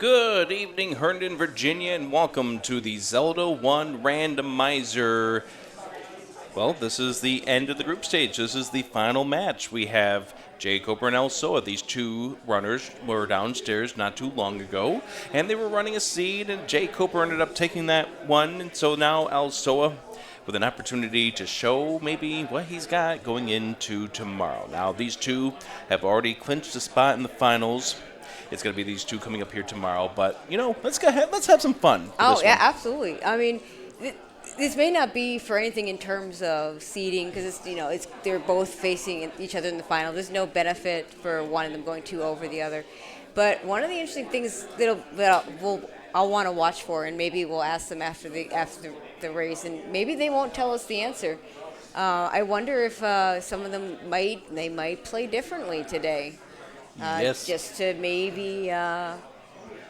Good evening, Herndon, Virginia, and welcome to the Zelda 1 Randomizer. Well, this is the end of the group stage. This is the final match. We have jkoper and Alsoa. These two runners were downstairs not too long ago, and they were running a seed, and jkoper ended up taking that one, and so now Alsoa with an opportunity to show maybe what he's got going into tomorrow. Now, these two have already clinched a spot in the finals. It's going to be these two coming up here tomorrow, but, you know, let's go ahead. Let's have some fun. Oh, yeah, absolutely. I mean, this may not be for anything in terms of seeding because they're both facing each other in the final. There's no benefit for one of them going two over the other. But one of the interesting things that I'll want to watch for, and maybe we'll ask them after the race, and maybe they won't tell us the answer. I wonder if some of them might play differently today. Yes. Just to maybe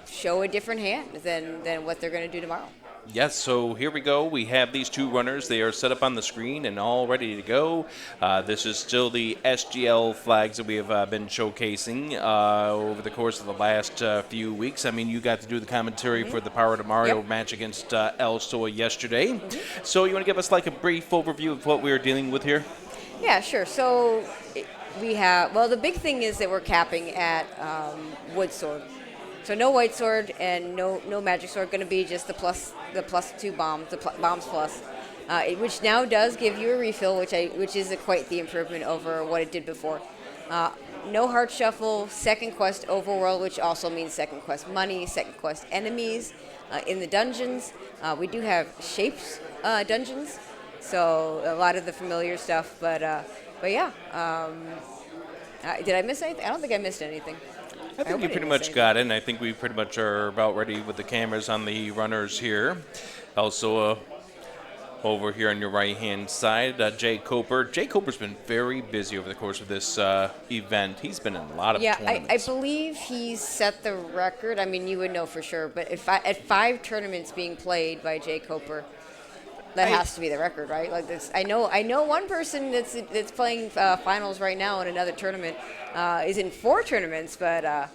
show a different hand than what they're going to do tomorrow. Yes, so here we go. We have these two runners. They are set up on the screen and all ready to go. This is still the SGL flags that we have been showcasing over the course of the last few weeks. I mean, you got to do the commentary for the Power to Mario match against Alsoa yesterday. So you want to give us like a brief overview of what we are dealing with here? Yeah, sure. So we have, the big thing is that we're capping at wood sword. So no white sword and no magic sword. Going to be just the plus two bombs, bombs plus, which now does give you a refill, which is quite the improvement over what it did before. No heart shuffle, second quest overworld, which also means second quest money, second quest enemies in the dungeons. We do have shapes dungeons, so a lot of the familiar stuff. But yeah, did I miss anything? I don't think I missed anything. I think you pretty much got it, and I think we pretty much are about ready with the cameras on the runners here. Also, over here on your right-hand side, jkoper. jkoper's been very busy over the course of this event. He's been in a lot of tournaments. I believe he's set the record. I mean, you would know for sure, but at 5 tournaments being played by jkoper, that has to be the record, right? Like this, I know one person that's playing finals right now in another tournament is in 4 tournaments, but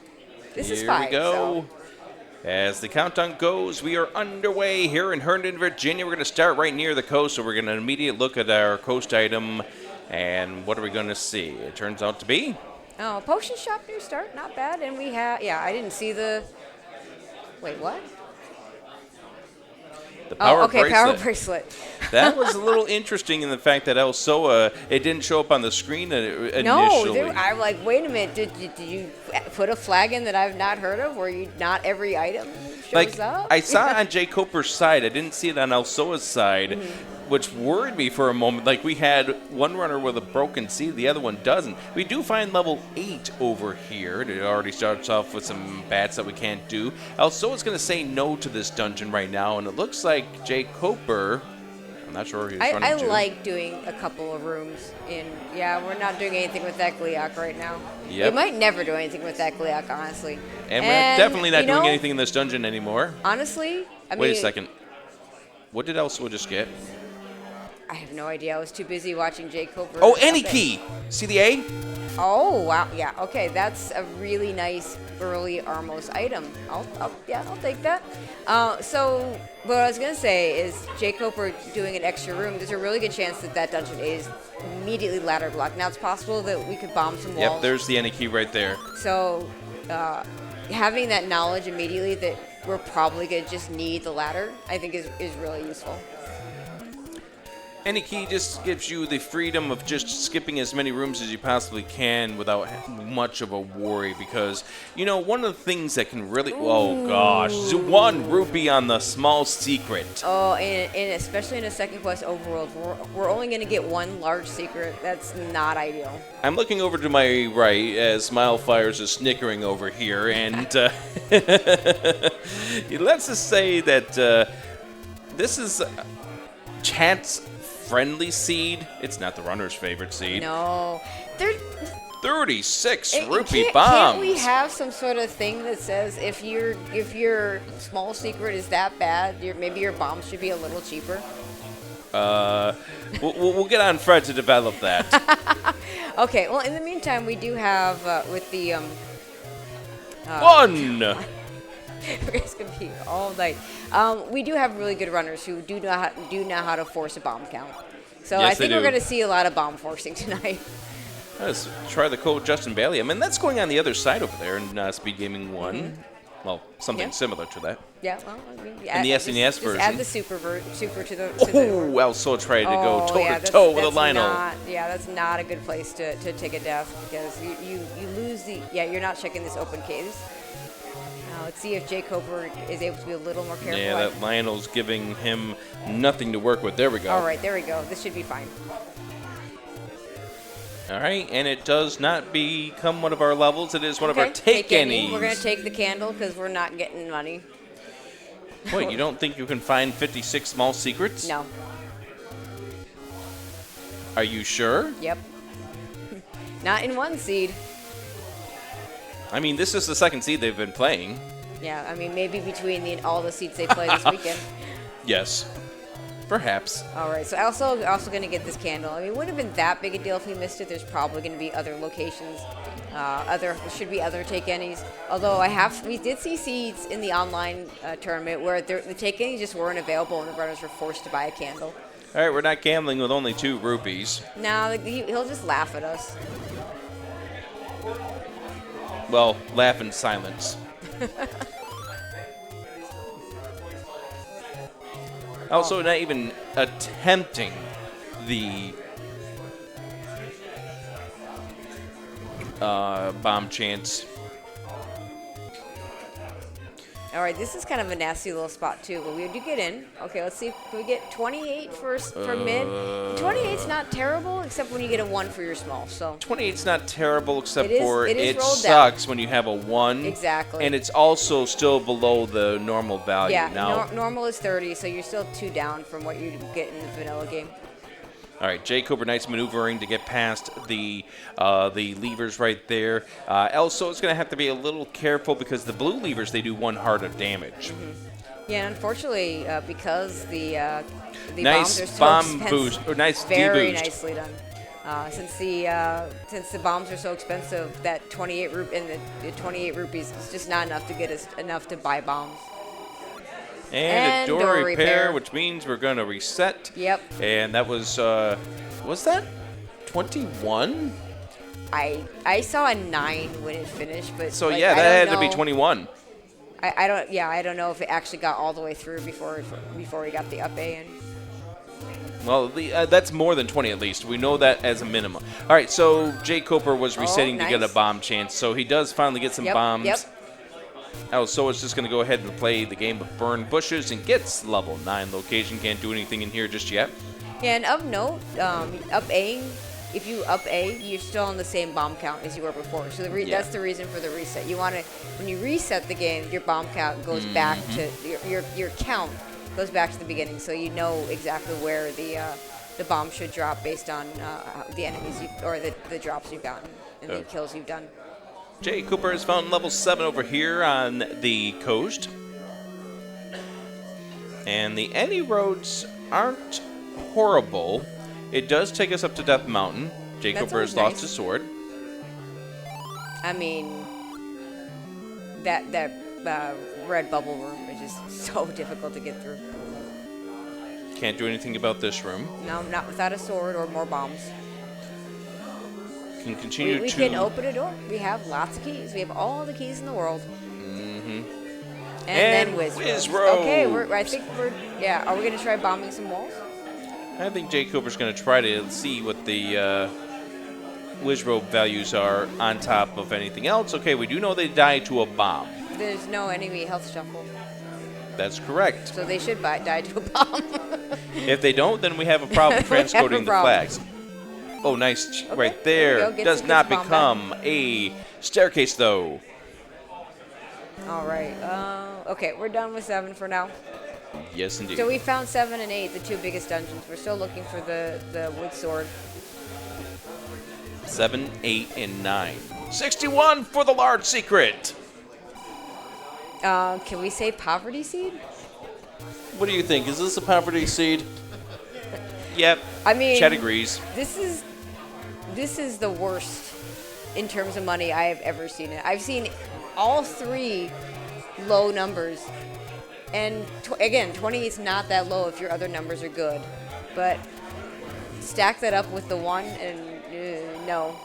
this is 5. Here we go. So. As the countdown goes, we are underway here in Herndon, Virginia. We're going to start right near the coast, so we're going to immediately look at our coast item, and what are we going to see? It turns out to be potion shop new start, not bad, and we have I didn't see the. Wait, what? The power bracelet. Power bracelet. That was a little interesting in the fact that Alsoa, it didn't show up on the screen initially. No, I'm like, wait a minute, did you put a flag in that I've not heard of where not every item shows up? I saw it on jkoper's side. I didn't see it on Alsoa's side, which worried me for a moment. Like, we had one runner with a broken seed, the other one doesn't. We do find level 8 over here. It already starts off with some bats that we can't do. Alsoa's going to say no to this dungeon right now, and it looks like jkoper, I'm not sure where he's running to. I like doing a couple of rooms in. Yeah, we're not doing anything with that Gliok right now. Yep. We might never do anything with that Gliok, honestly. And we're definitely not doing anything in this dungeon anymore. Honestly, Wait a second. What did Alsoa just get? I have no idea. I was too busy watching jkoper. Oh, any key. See the A? Oh, wow. Yeah, okay. That's a really nice early Armos item. I'll take that. So what I was going to say is jkoper doing an extra room, there's a really good chance that dungeon is immediately ladder blocked. Now, it's possible that we could bomb some walls. Yep, there's the any key right there. So having that knowledge immediately that we're probably going to just need the ladder, I think is really useful. Any key just gives you the freedom of just skipping as many rooms as you possibly can without much of a worry, because, one of the things that can really... Oh, gosh. 1 rupee on the small secret. Oh, and especially in a second quest overworld, we're only going to get 1 large secret. That's not ideal. I'm looking over to my right as Smilefires is snickering over here, and let's just say that this is chat's friendly seed. It's not the runner's favorite seed. No. 36 rupee bombs. Can't we have some sort of thing that says if your small secret is that bad, maybe your bombs should be a little cheaper? We'll get on Fred to develop that. Okay. Well, in the meantime, we do have with the 1. It's gonna be all night. We do have really good runners who do know how to force a bomb count. So Yes, I think they we're do. gonna see a lot of bomb forcing tonight. Let's try the code Justin Bailey. I mean, that's going on the other side over there in Speed Gaming 1. Well, something Yeah. similar to that. Yeah, well, I mean, And the SNES just add version. the super to the. Oh, Alsoa tried to go Oh, toe yeah, to toe with a that's Lionel. that's not a good place to take a death because you lose the. Yeah, you're not checking this open case. Let's see if jkoper is able to be a little more careful. Yeah, that Lionel's giving him nothing to work with. There we go. All right, there we go. This should be fine. All right, and it does not become one of our levels. It is one of our take take-any's. We're gonna take the candle because we're not getting money. Wait, you don't think you can find 56 small secrets? No. Are you sure? Yep. Not in one seed. I mean, this is the second seed they've been playing. Yeah, I mean maybe between all the seeds they play this weekend. Yes. Perhaps. All right, so also going to get this candle. I mean, it wouldn't have been that big a deal if we missed it. There's probably going to be other locations, should be other take-any's. Although we did see seeds in the online tournament where the take-any's just weren't available and the runners were forced to buy a candle. All right, we're not gambling with only 2 rupees. No, he'll just laugh at us. Well, laugh in silence. Also, not even attempting the bomb chance. All right, this is kind of a nasty little spot too, but we do get in. Okay, let's see if we get 28 for mid. 28's not terrible, except when you get a 1 for your small. So 28's not terrible, except It is- for it is it rolled sucks when you have a 1. Exactly. And it's also still below the normal value. yeah, Now, normal is 30, so you're still 2 down from what you get in the vanilla game. all right, jkoper Knight's maneuvering to get past the levers right there. Alsoa is going to have to be a little careful because the blue levers, they do 1 heart of damage. Yeah, and unfortunately, because the Nice bombs are so bomb expensive, boost, or nice very deboost. nicely done. Since the bombs are so expensive, that 28 rupees is just not enough to get us enough to buy bombs. And a door repair, which means we're going to reset. Yep. And that was that 21? I saw a 9 when it finished, but So like, yeah, I that don't had to be know- 21. I don't know if it actually got all the way through before we got the up A in. Well, that's more than 20 at least. We know that as a minimum. All right, so jkoper was resetting to get a nice. bomb chance, so he does finally get some bombs. Yep. So it's just going to go ahead and play the game of burn bushes and gets level 9 location. Can't do anything in here just yet. Yeah, and of note, up A, if you up A, you're still on the same bomb count as you were before. So that's the reason for the reset. You want to, when you reset the game, your bomb count goes back to your count goes back to the beginning, so you know exactly where the bomb should drop based on the enemies or the drops you've gotten and the kills you've done. jkoper has found level 7 over here on the coast. And the any roads aren't horrible. It does take us up to Death Mountain. jkoper has lost his sword. I mean, that red bubble room is just so difficult to get through. Can't do anything about this room. No, not without a sword or more bombs. Can continue We to... can open a door. We have lots of keys. We have all the keys in the world. Mm-hmm. And then And Whiz Wizrow. Okay, I think we're. Yeah, are we gonna try bombing some walls? I think jkoper's going to try to see what the Wizrow values are on top of anything else. Okay, we do know they die to a bomb. There's no enemy health shuffle, That's correct. so they should die to a bomb. If they don't, then we have a problem We have a transcoding the problem. flags. Oh, nice. Right there there. we go. Does Gets not his bomb become a staircase, though. All right. Okay, we're done with 7 for now. Yes, indeed. So we found 7 and 8, the 2 biggest dungeons. We're still looking for the wood sword. 7, 8, and 9. 61 for the large secret. Can we say poverty seed? What do you think? Is this a poverty seed? Yep. I mean, Chet agrees. This is the worst in terms of money I have ever seen it. I've seen all 3 low numbers. And again, 20 is not that low if your other numbers are good. But stack that up with the 1 and no.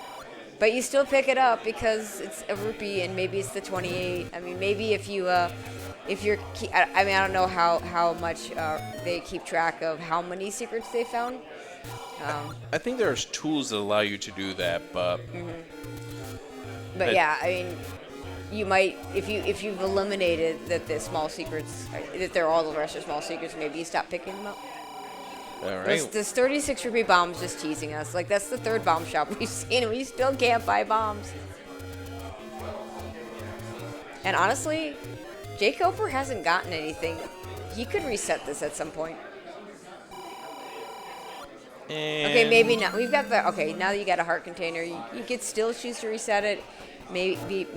But you still pick it up because it's a rupee and maybe it's the 28. I mean, maybe if you're, I mean, I don't know how much they keep track of how many secrets they found. I think there's tools that allow you to do that, but. But yeah, I mean, you might if you've eliminated that the small secrets that they're all the rest are small secrets, maybe you stop picking them up. All right. This 36 rupee bomb's just teasing us. Like, that's the third bomb shop we've seen, and we still can't buy bombs. And honestly, jkoper hasn't gotten anything. He could reset this at some point. And Okay, maybe not. We've got the now that you got a heart container, you could still choose to reset it. Maybe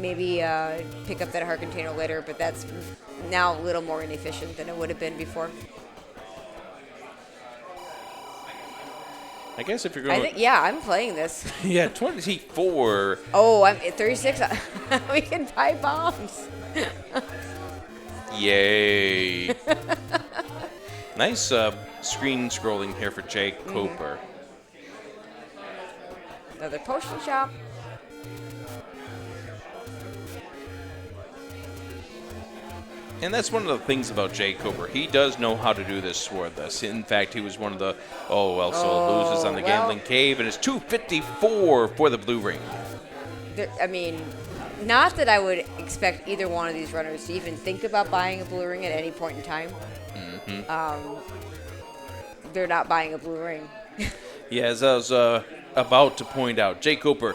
pick up that heart container later, but that's now a little more inefficient than it would have been before. I guess if you're going. I'm playing this. Yeah, 24. Oh, I'm at 36. We can buy bombs. Yay. Nice screen scrolling here for jkoper. Another potion shop. And that's one of the things about jkoper. He does know how to do this swordless. In fact, he was one of the. Alsoa loses on the gambling cave, and it's 254 for the blue ring. I mean, not that I would expect either one of these runners to even think about buying a blue ring at any point in time. They're not buying a blue ring. Yeah, as I was about to point out, jkoper,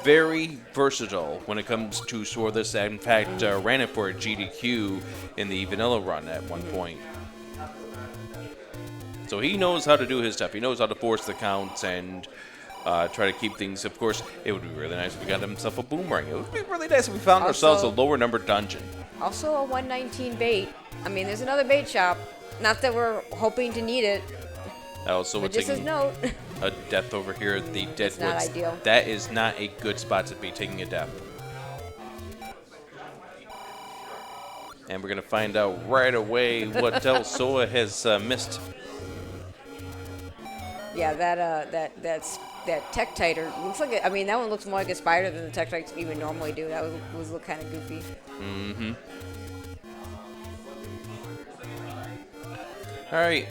very versatile when it comes to swordless. In fact, ran it for a GDQ in the vanilla run at one point. So he knows how to do his stuff. He knows how to force the counts and try to keep things. Of course, it would be really nice if we got himself a boomerang. It would be really nice if we found ourselves a lower number dungeon. Also a 119 bait. I mean, there's another bait shop. Not that we're hoping to need it. Also, But just as note. A death over here at the Deadwoods. Not ideal. That is not a good spot to be taking a death. And we're going to find out right away what Alsoa has missed. Yeah, that Tektiter looks like that one looks more like a spider than the Tektites even normally do. That was look kind of goofy. Mm-hmm. All right.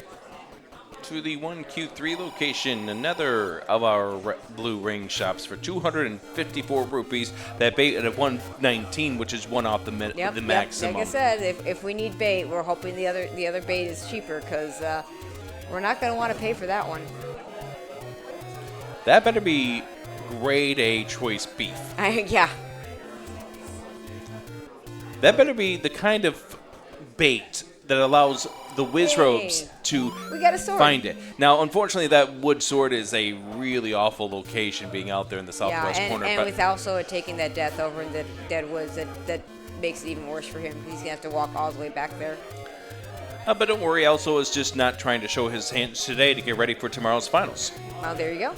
To the 1Q3 location, another of our blue ring shops for 254 rupees. That bait at a 119, which is one off the maximum. Like I said, if we need bait, we're hoping the other bait is cheaper because we're not going to want to pay for that one. That better be grade A choice beef. Yeah. That better be the kind of bait that allows the Wizrobes to we got a sword. Find it. Now, unfortunately, that wood sword is a really awful location being out there in the southwest corner. And with Alsoa taking that death over in the Deadwoods, that makes it even worse for him. He's going to have to walk all the way back there. But don't worry, Alsoa is just not trying to show his hands today to get ready for tomorrow's finals. Oh, there you go.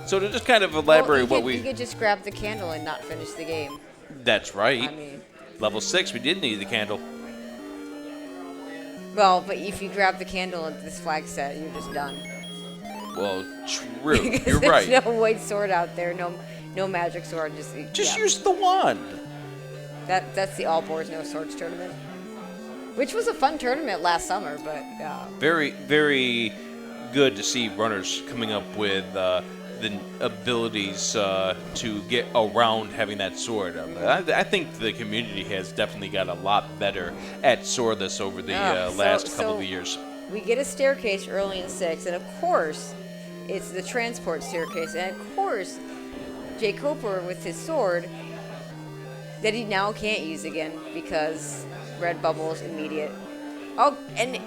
So to just kind of elaborate you could just grab the candle and not finish the game. That's right. I mean, level 6, we did need the candle. Well, but if you grab the candle at this flag set, you're just done. Well, true. You're there's right. No white sword out there. No magic sword. Just use the wand. That's the All Boars No Swords tournament, which was a fun tournament last summer. But very, very good to see runners coming up with the abilities to get around having that sword. I think the community has definitely got a lot better at swordless over the last couple of years. We get a staircase early in 6, and of course, it's the transport staircase, and of course, jkoper with his sword that he now can't use again because red bubbles immediate. Oh, and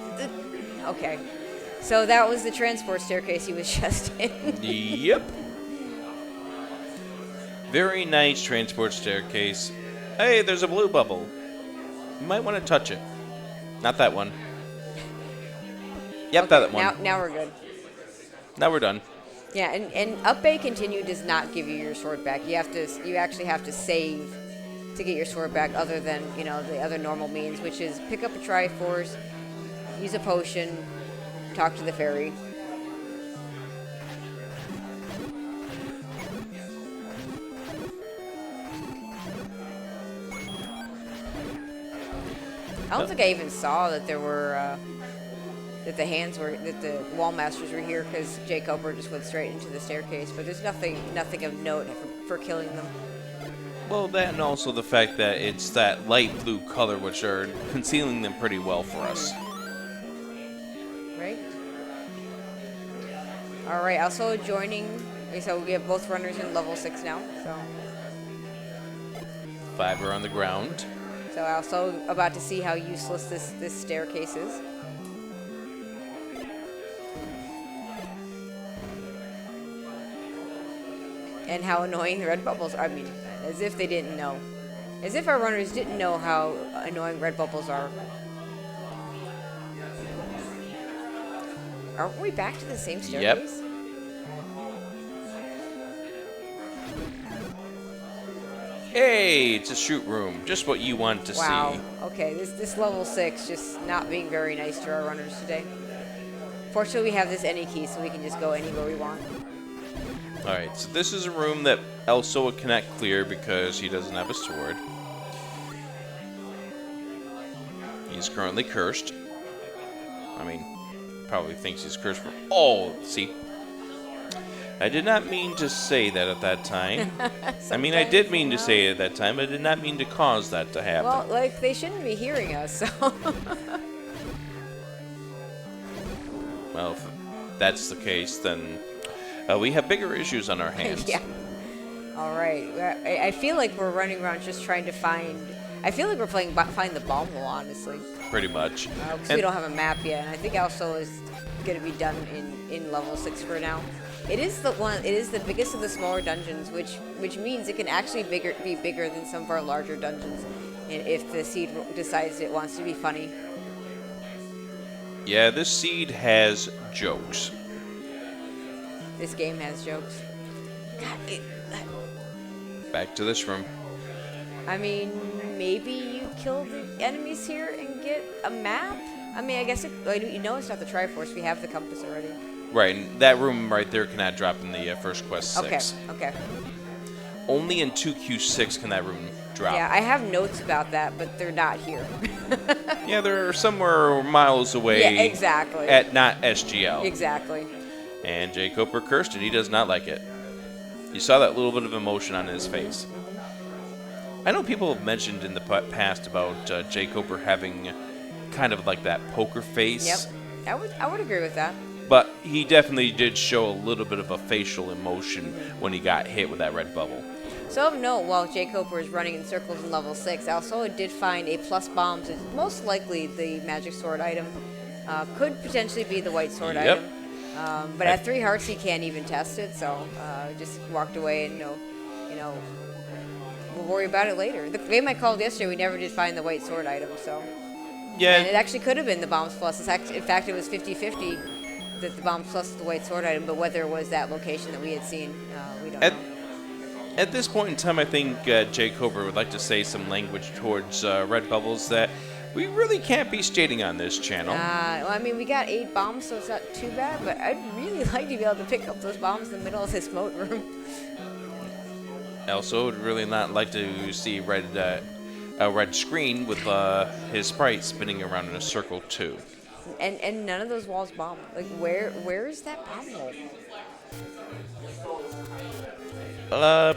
okay. So that was the transport staircase he was just in. Yep. Very nice transport staircase. Hey, there's a blue bubble. You might want to touch it. Not that one. Yep, okay, that one. Now we're good. Now we're done. Yeah, and up A continue does not give you your sword back. You actually have to save to get your sword back, other than the other normal means, which is pick up a Triforce, use a potion, talk to the fairy. I don't think I even saw that there were that the wall masters were here, because jkoper just went straight into the staircase. But there's nothing of note for killing them. Well, that and also the fact that it's that light blue color, which are concealing them pretty well for us. Right. All right. Also joining. Okay, so we have both runners in level 6 now. So 5 are on the ground. So also about to see how useless this staircase is. And how annoying the red bubbles are. I mean, as if they didn't know. As if our runners didn't know how annoying red bubbles are. Aren't we back to the same staircase? Yep. Hey, it's a shoot room. Just what you want to see. Wow. Okay, this level 6 just not being very nice to our runners today. Fortunately, we have this any key, so we can just go anywhere we want. Alright, so this is a room that Alsoa cannot clear because he doesn't have a sword. He's currently cursed. I mean, probably thinks he's cursed for all. See? I did not mean to say that at that time. I mean, I did mean to say it at that time, but I did not mean to cause that to happen. Well, like, they shouldn't be hearing us, so... Well, if that's the case, then we have bigger issues on our hands. Yeah. All right. I feel like we're running around just trying to find... I feel like we're playing find the bomb hole, honestly. Pretty much. Because we don't have a map yet, and I think also is going to be done in level 6 for now. It is the biggest of the smaller dungeons, which means it can actually be bigger than some of our larger dungeons, if the seed decides it wants to be funny. Yeah, this seed has jokes. This game has jokes. God, Back to this room. I mean, maybe you kill the enemies here and get a map? I mean, I guess you know it's not the Triforce. We have the compass already. Right, and that room right there cannot drop in the first quest 6. Okay. Only in 2Q6 can that room drop. Yeah, I have notes about that, but they're not here. Yeah, they're somewhere miles away. Yeah, exactly. At not SGL. Exactly. And jkoper cursed it. He does not like it. You saw that little bit of emotion on his face. I know people have mentioned in the past about jkoper having kind of like that poker face. Yep, I would agree with that. But he definitely did show a little bit of a facial emotion when he got hit with that red bubble. So of note, while jkoper is running in circles in level 6, Alsoa did find a plus bombs. It's most likely the magic sword item. Could potentially be the white sword item. But at 3 hearts, he can't even test it, so just walked away and we'll worry about it later. The game I called yesterday, we never did find the white sword item, so. Yeah. And it actually could have been the bombs plus. In fact, it was 50-50 that the bombs plus the white sword item, but whether it was that location that we had seen, we don't know. At this point in time, I think jkoper would like to say some language towards red bubbles that we really can't be stating on this channel. Well, I mean, we got 8 bombs, so it's not too bad, but I'd really like to be able to pick up those bombs in the middle of this moat room. Also, would really not like to see a red screen with his sprite spinning around in a circle too. And none of those walls bomb. Like, where is that bomb hole?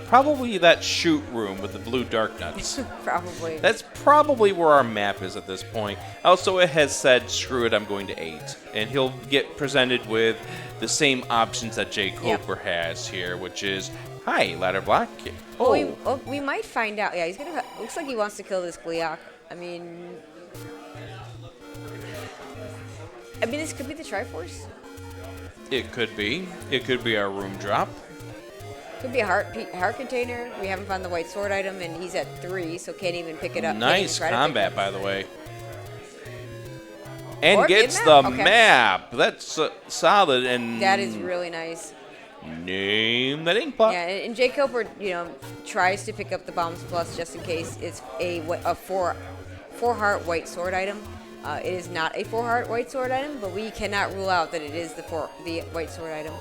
Probably that shoot room with the blue dark nuts. Probably. That's probably where our map is at this point. Also, it has said, screw it, I'm going to 8. And he'll get presented with the same options that jkoper has here, which is, hi, ladder block. Oh. We might find out. Yeah, looks like he wants to kill this Gliok. I mean, this could be the Triforce. It could be. It could be our room drop. Could be a heart container. We haven't found the white sword item, and he's at 3, so can't even pick it up. Nice combat, by the way. And Or gets map? the Okay. map. That's solid. And that is really nice. Name that ink pot. Yeah, and jkoper, tries to pick up the bombs plus just in case it's a four heart white sword item. It is not a 4-heart white sword item, but we cannot rule out that it is the white sword item.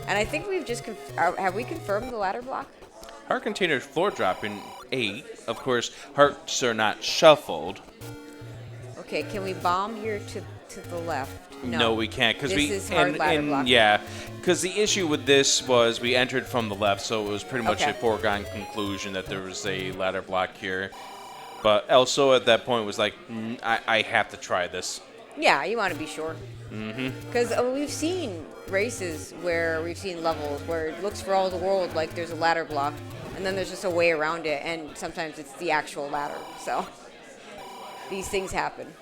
And I think we've just have we confirmed the ladder block? Heart containers floor drop in 8. Of course, hearts are not shuffled. Okay, can we bomb here to the left? No, we can't because this is hard ladder block. Yeah, because the issue with this was we entered from the left, so it was pretty much a foregone conclusion that there was a ladder block here. But Alsoa at that point was like, I have to try this. Yeah, you want to be sure. Mm-hmm. Because we've seen races where we've seen levels where it looks for all the world like there's a ladder block, and then there's just a way around it, and sometimes it's the actual ladder. So these things happen.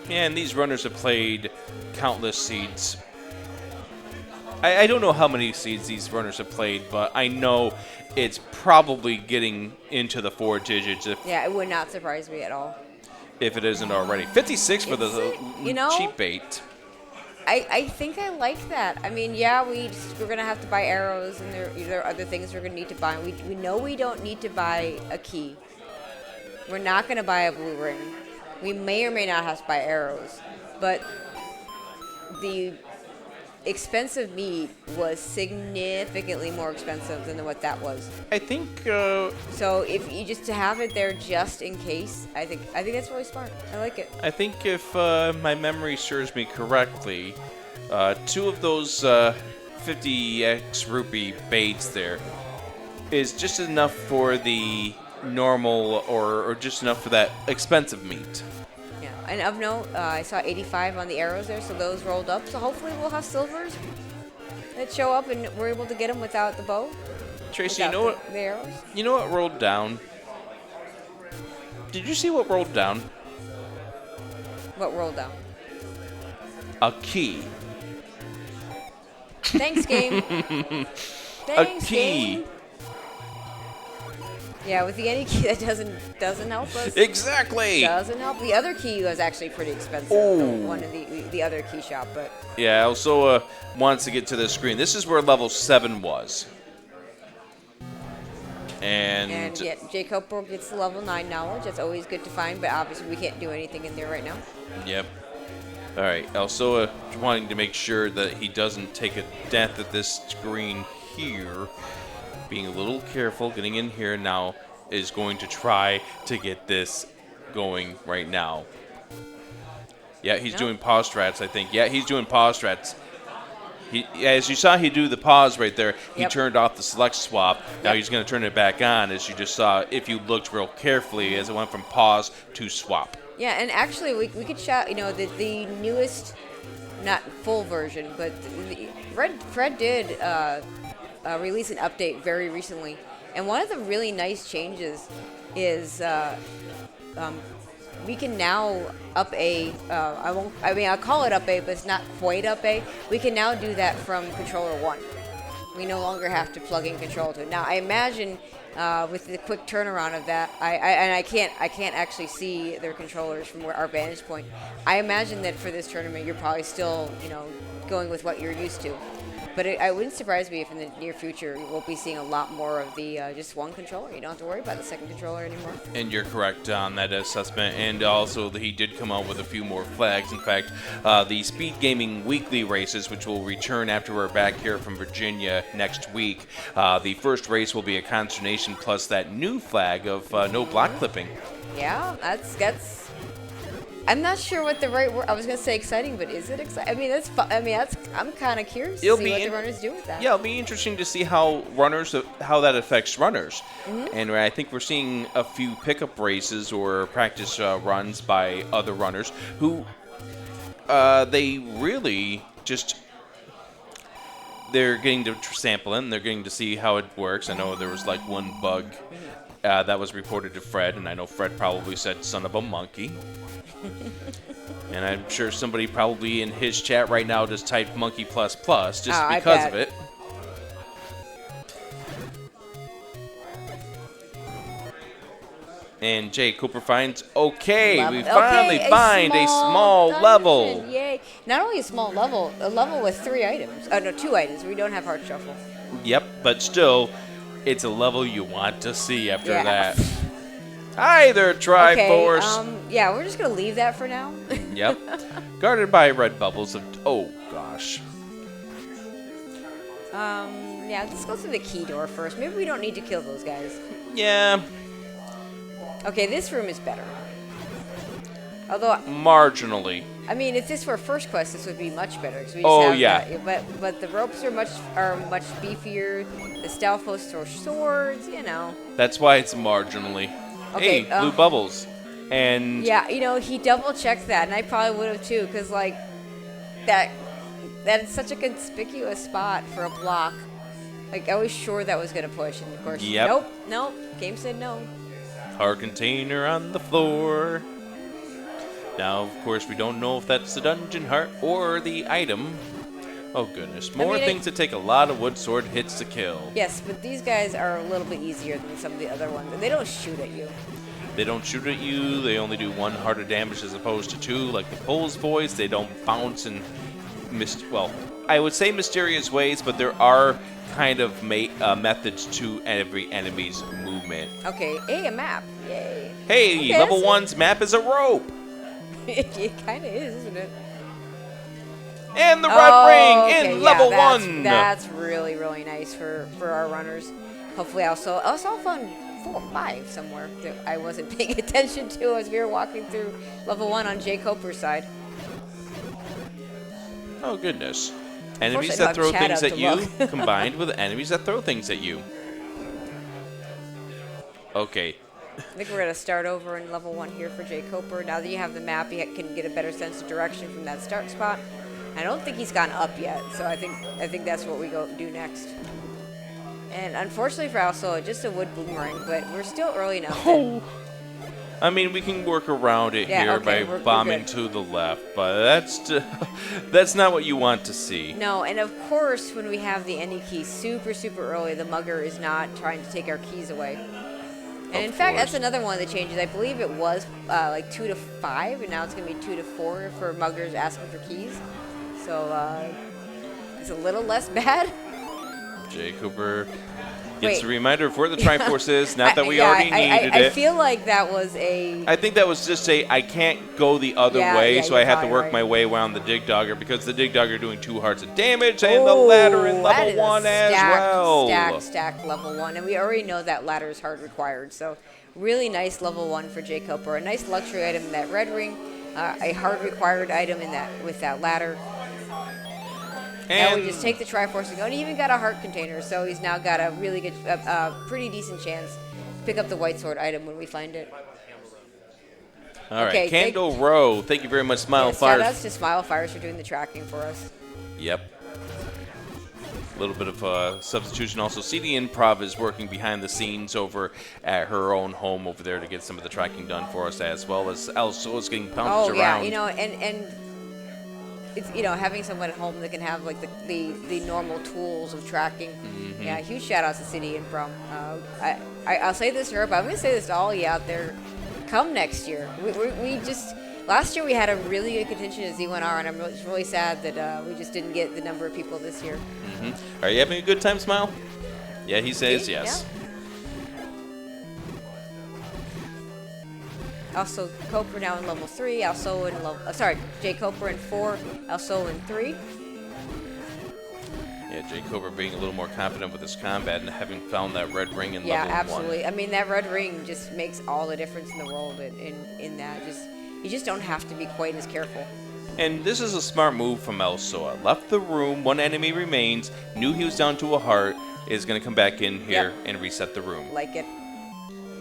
Yeah, and these runners have played countless seeds. I don't know how many seeds these runners have played, but I know it's probably getting into the 4 digits. Yeah, it would not surprise me at all. If it isn't already. 56 for the cheap bait. I think I like that. I mean, yeah, we're going to have to buy arrows, and there are other things we're going to need to buy. We know we don't need to buy a key. We're not going to buy a blue ring. We may or may not have to buy arrows. But the expensive meat was significantly more expensive than what that was. I think. So if you just to have it there just in case, I think that's really smart. I like it. I think if my memory serves me correctly, 2 of those 50x rupee baits there is just enough for the normal or just enough for that expensive meat. Yeah, and of note, I saw 85 on the arrows there, so those rolled up. So hopefully we'll have silvers that show up, and we're able to get them without the bow. Tracy, you know what? The arrows. You know what rolled down? Did you see what rolled down? What rolled down? A key. Thanks, game. Thanks, A key. Game. Yeah, with the any key that doesn't help us. Exactly. Doesn't help. The other key was actually pretty expensive. Ooh. One of the other key shop, but yeah. Alsoa wants to get to the screen. This is where level 7 was. And yeah, jkoper gets the level 9 knowledge. That's always good to find, but obviously we can't do anything in there right now. Yep. All right. Alsoa wanting to make sure that he doesn't take a death at this screen here. Being a little careful, getting in here now, is going to try to get this going right now. Yeah, he's doing pause strats, I think. Yeah, he's doing pause strats. As you saw, he do the pause right there. He turned off the select swap. Now he's going to turn it back on, as you just saw, if you looked real carefully, as it went from pause to swap. Yeah, and actually, we could shout, the newest, not full version, but Fred did release an update very recently, and one of the really nice changes is we can now up A. I'll call it up A, but it's not quite up A. We can now do that from controller 1. We no longer have to plug in control 2. Now I imagine with the quick turnaround of that, I can't actually see their controllers from our vantage point. I imagine that for this tournament, you're probably still going with what you're used to. But it wouldn't surprise me if in the near future we'll be seeing a lot more of the just one controller. You don't have to worry about the second controller anymore. And you're correct on that assessment. And also, he did come out with a few more flags. In fact, the Speedgaming weekly races, which will return after we're back here from Virginia next week, the first race will be a consternation plus that new flag of no block clipping. Yeah, that's. I'm not sure what the right word. I was gonna say exciting, but is it exciting? I mean, that's. I'm kind of curious to see what the runners do with that. Yeah, it'll be interesting to see how that affects runners. Mm-hmm. And I think we're seeing a few pickup races or practice runs by other runners who they really just. They're getting to sample in. They're getting to see how it works. I know there was like one bug that was reported to Fred, and I know Fred probably said "son of a monkey." And I'm sure somebody probably in his chat right now just typed monkey plus plus just because of it. And jkoper finds, we finally find a small level. Yay. not only a small level, a level with 3 items. No, 2 items. We don't have Heart Shuffle. Yep, but still, it's a level you want to see after Yeah. that. Hi there, Triforce. Okay, yeah, we're just going to leave that for now. Yep. Guarded by red bubbles of... Oh, gosh. Yeah, let's go through the key door first. Maybe we don't need to kill those guys. Yeah. Okay, this room is better. Although, Marginally. I mean, if this were first quest, this would be much better. 'Cause we just Oh, have yeah. that. But the ropes are much beefier. The stealth hosts throw swords, you know. That's why it's marginally. Okay, Hey, blue bubbles. And Yeah, you know, he double checked that, and I probably would have too, because like that is such a conspicuous spot for a block. Like I was sure that was gonna push, and of course, Yep. nope. Game said no. heart container on the floor. Now, of course, we don't know if that's the dungeon heart or the item. Oh, goodness. More things that take a lot of wood sword hits to kill. Yes, but these guys are a little bit easier than some of the other ones, and they don't shoot at you. They don't shoot at you. They only do 1 heart of damage as opposed to 2. Like the Pole's voice, they don't bounce in, well, I would say mysterious ways, but there are kind of methods to every enemy's movement. Okay, a map. Yay. Hey, Okay, level that's 1's map is a rope. It kind of is, isn't it? And the red ring Okay, in yeah, level that's, 1. That's really, really nice for our runners. Hopefully, I saw found 4 or 5 somewhere that I wasn't paying attention to as we were walking through level 1 on jkoper's side. Oh, goodness. Enemies I that don't throw have chat things up at to you look. combined with enemies that throw things at you. Okay. I think we're gonna start over in level 1 here for jkoper. Now that you have the map, you can get a better sense of direction from that start spot. I don't think he's gone up yet, so I think that's what we go do next. And unfortunately for Alsoa, just a wood boomerang, but we're still early enough. Oh. I mean, we can work around it Yeah, here okay, by we're bombing good. to the left, but that's not what you want to see. No, and of course, when we have the any key super, super early, the mugger is not trying to take our keys away. And in fact, that's another one of the changes. I believe it was like 2 to 5, and now it's going to be 2 to 4 for muggers asking for keys. So it's a little less bad. jkoper gets Wait. a reminder of where the Triforce is, not that we Yeah, already needed I it. feel like that was a... I think that was just I can't go the other Yeah, way, yeah, so I you're had to probably work right. my way around the Dig Dogger because the Dig Dogger doing 2 hearts of damage and the ladder in that level is a 1 as well. Stack level 1. And we already know that ladder is hard required. So really nice level 1 for jkoper. A nice luxury item in that red ring. A hard required item in that with that ladder. Now we just take the Triforce and go, and he even got a heart container, so he's now got a really good, pretty decent chance to pick up the white sword item when we find it. All right, Okay, Candle Row. Thank you very much, Smile Yeah, Fires. shout outs to Smile Fires for doing the tracking for us. Yep. A little bit of substitution. Also, CD Improv is working behind the scenes over at her own home over there to get some of the tracking done for us, as well as Alsoa is getting bounced around. Oh yeah, you know, and it's, you know, having someone at home that can have like the normal tools of tracking. Mm-hmm. Yeah, huge shout outs to City and From. I'll say this to her, but I'm going to say this to all you out there. Come next year. We just, last year we had a really good contingent at Z1R, and I'm really sad that we just didn't get the number of people this year. Mm-hmm. Are you having a good time, Smile? Yeah, he says yes. Yeah. Also, Coper now in level 3, also in level, jkoper in 4, also in 3. Yeah, jkoper being a little more confident with his combat and having found that red ring in Yeah, level 1. absolutely. I mean, that red ring just makes all the difference in the world in that. You just don't have to be quite as careful. And this is a smart move from Alsoa. Left the room, 1 enemy remains, knew he was down to a heart, is going to come back in here and reset the room. Like it.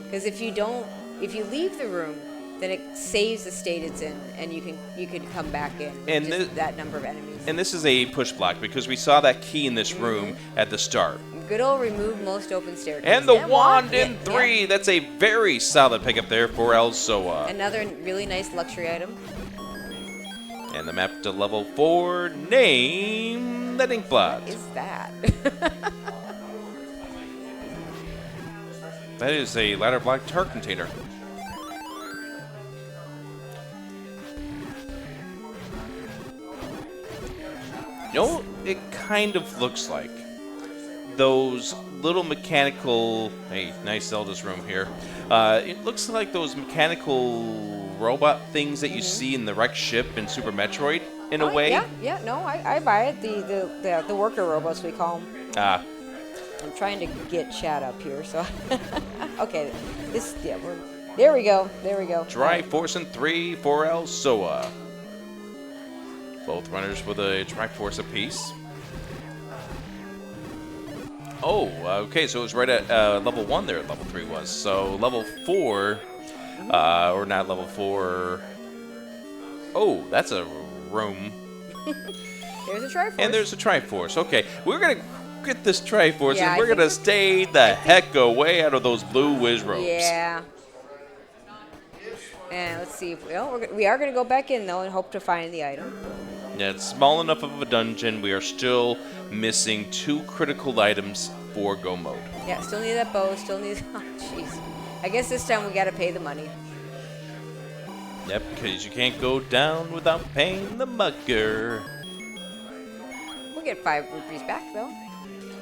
Because if you leave the room, then it saves the state it's in, and you can come back in with And just that number of enemies. And this is a push block because we saw that key in this room at the start. Good old remove most open staircase. And the wand in Yeah, 3. That's a very solid pickup there for Alsoa. Another really nice luxury item. And the map to level 4, name that ink blot. What is that? That is a ladder block heart container. You know, it kind of looks like those little mechanical. Hey, nice Zelda's room here. It looks like those mechanical robot things that you see in the wrecked ship in Super Metroid, in a way. Yeah. No, I buy it. The worker robots we call them. Ah, I'm trying to get chat up here, so okay. There we go. Triforce and 3 for Alsoa. Both runners with a Triforce apiece. Oh, okay, so it was right at level 1 there, level 3 was. So level 4, or not level 4. Oh, that's a room. There's a Triforce. And there's a Triforce. Okay, we're going to get this Triforce, Yeah, and we're going to stay the heck away out of those blue whiz robes. Yeah. And let's see if we are going to go back in though and hope to find the item. Yeah, it's small enough of a dungeon. We are still missing 2 critical items for go mode. Yeah, still need that bow. Still need. Oh, jeez. I guess this time we got to pay the money. Yep, because you can't go down without paying the mugger. We'll get 5 rupees back though.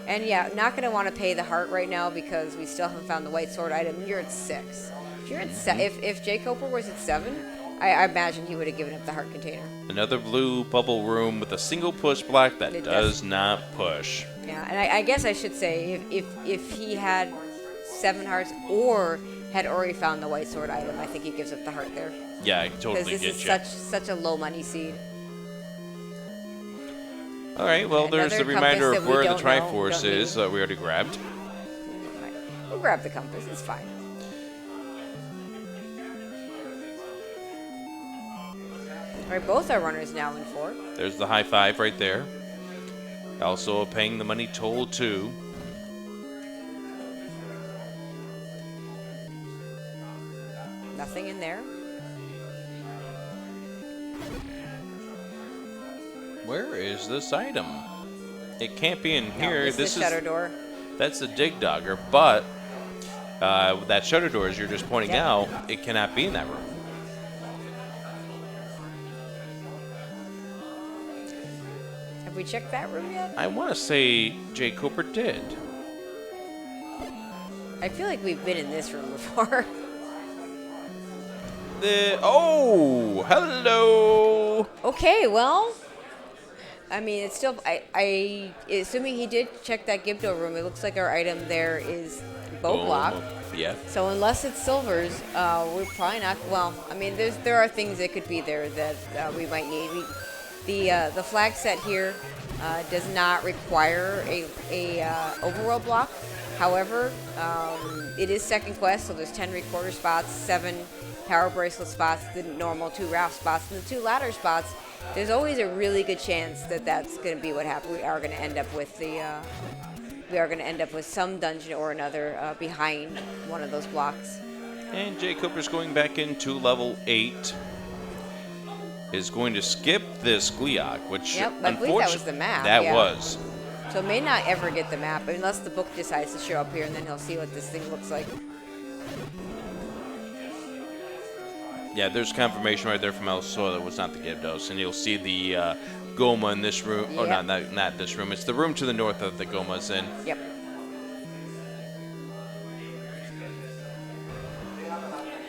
And yeah, not going to want to pay the heart right now because we still haven't found the white sword item. You're at 6. If you're at if jkoper was at 7, I imagine he would have given up the heart container. Another blue bubble room with a single push block that does not push. Yeah, and I guess I should say if he had 7 hearts or had already found the white sword item, I think he gives up the heart there. Yeah, I totally get you. Because this is such a low money seed. All right, well, there's the reminder of where the Triforce is that we already grabbed. We'll grab the compass. It's fine. All right, both our runners now in 4. There's the high 5 right there. Also paying the money toll too. Nothing in there. Where is this item? It can't be in here. No, this is the shutter door. That's the dig dogger, but that shutter door, as you're just pointing out, it cannot be in that room. Have we checked that room yet? I want to say jkoper did. I feel like we've been in this room before. Oh, hello. Okay, well, I mean, it's still. I assuming he did check that Gibdo room. It looks like our item there is bow block. Yeah. So unless it's silvers, we're probably not. Well, I mean, there are things that could be there that we might need. The flag set here does not require a overworld block. However, it is second quest, so there's 10 recorder spots, 7 power bracelet spots, the normal 2 raft spots, and the 2 ladder spots. There's always a really good chance that that's going to be what happens. We are going to end up with some dungeon or another behind one of those blocks. And jkoper's going back into level 8. Is going to skip this Gliok, which I believe that was the map. That was. So may not ever get the map unless the book decides to show up here, and then he'll see what this thing looks like. Yeah, there's confirmation right there from Alsoa that was not the Gibdos, and you'll see the Goma in this room. Yep. Oh, not this room. It's the room to the north that the Goma's in. Yep.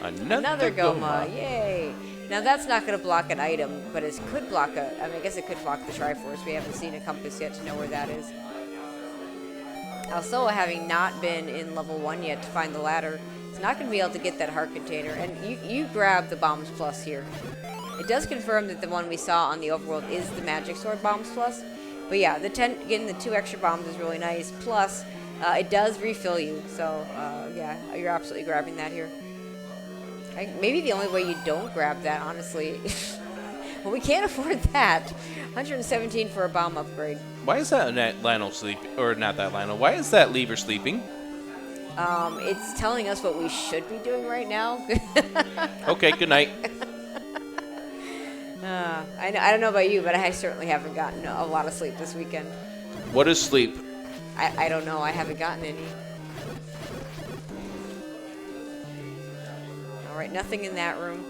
Another Goma. Yay! Now that's not going to block an item, but it could block I guess it could block the Triforce. We haven't seen a compass yet to know where that is. Alsoa, having not been in level 1 yet to find the ladder, is not going to be able to get that heart container. And you grab the Bombs Plus here. It does confirm that the one we saw on the overworld is the Magic Sword Bombs Plus. But yeah, getting the 2 extra bombs is really nice. Plus, it does refill you. So yeah, you're absolutely grabbing that here. Maybe the only way you don't grab that, honestly. Well, we can't afford that. 117 for a bomb upgrade. Why is that Lionel sleeping? Or not that Lionel. Why is that Lever sleeping? It's telling us what we should be doing right now. Okay, good night. I don't know about you, but I certainly haven't gotten a lot of sleep this weekend. What is sleep? I don't know. I haven't gotten any. All right, nothing in that room.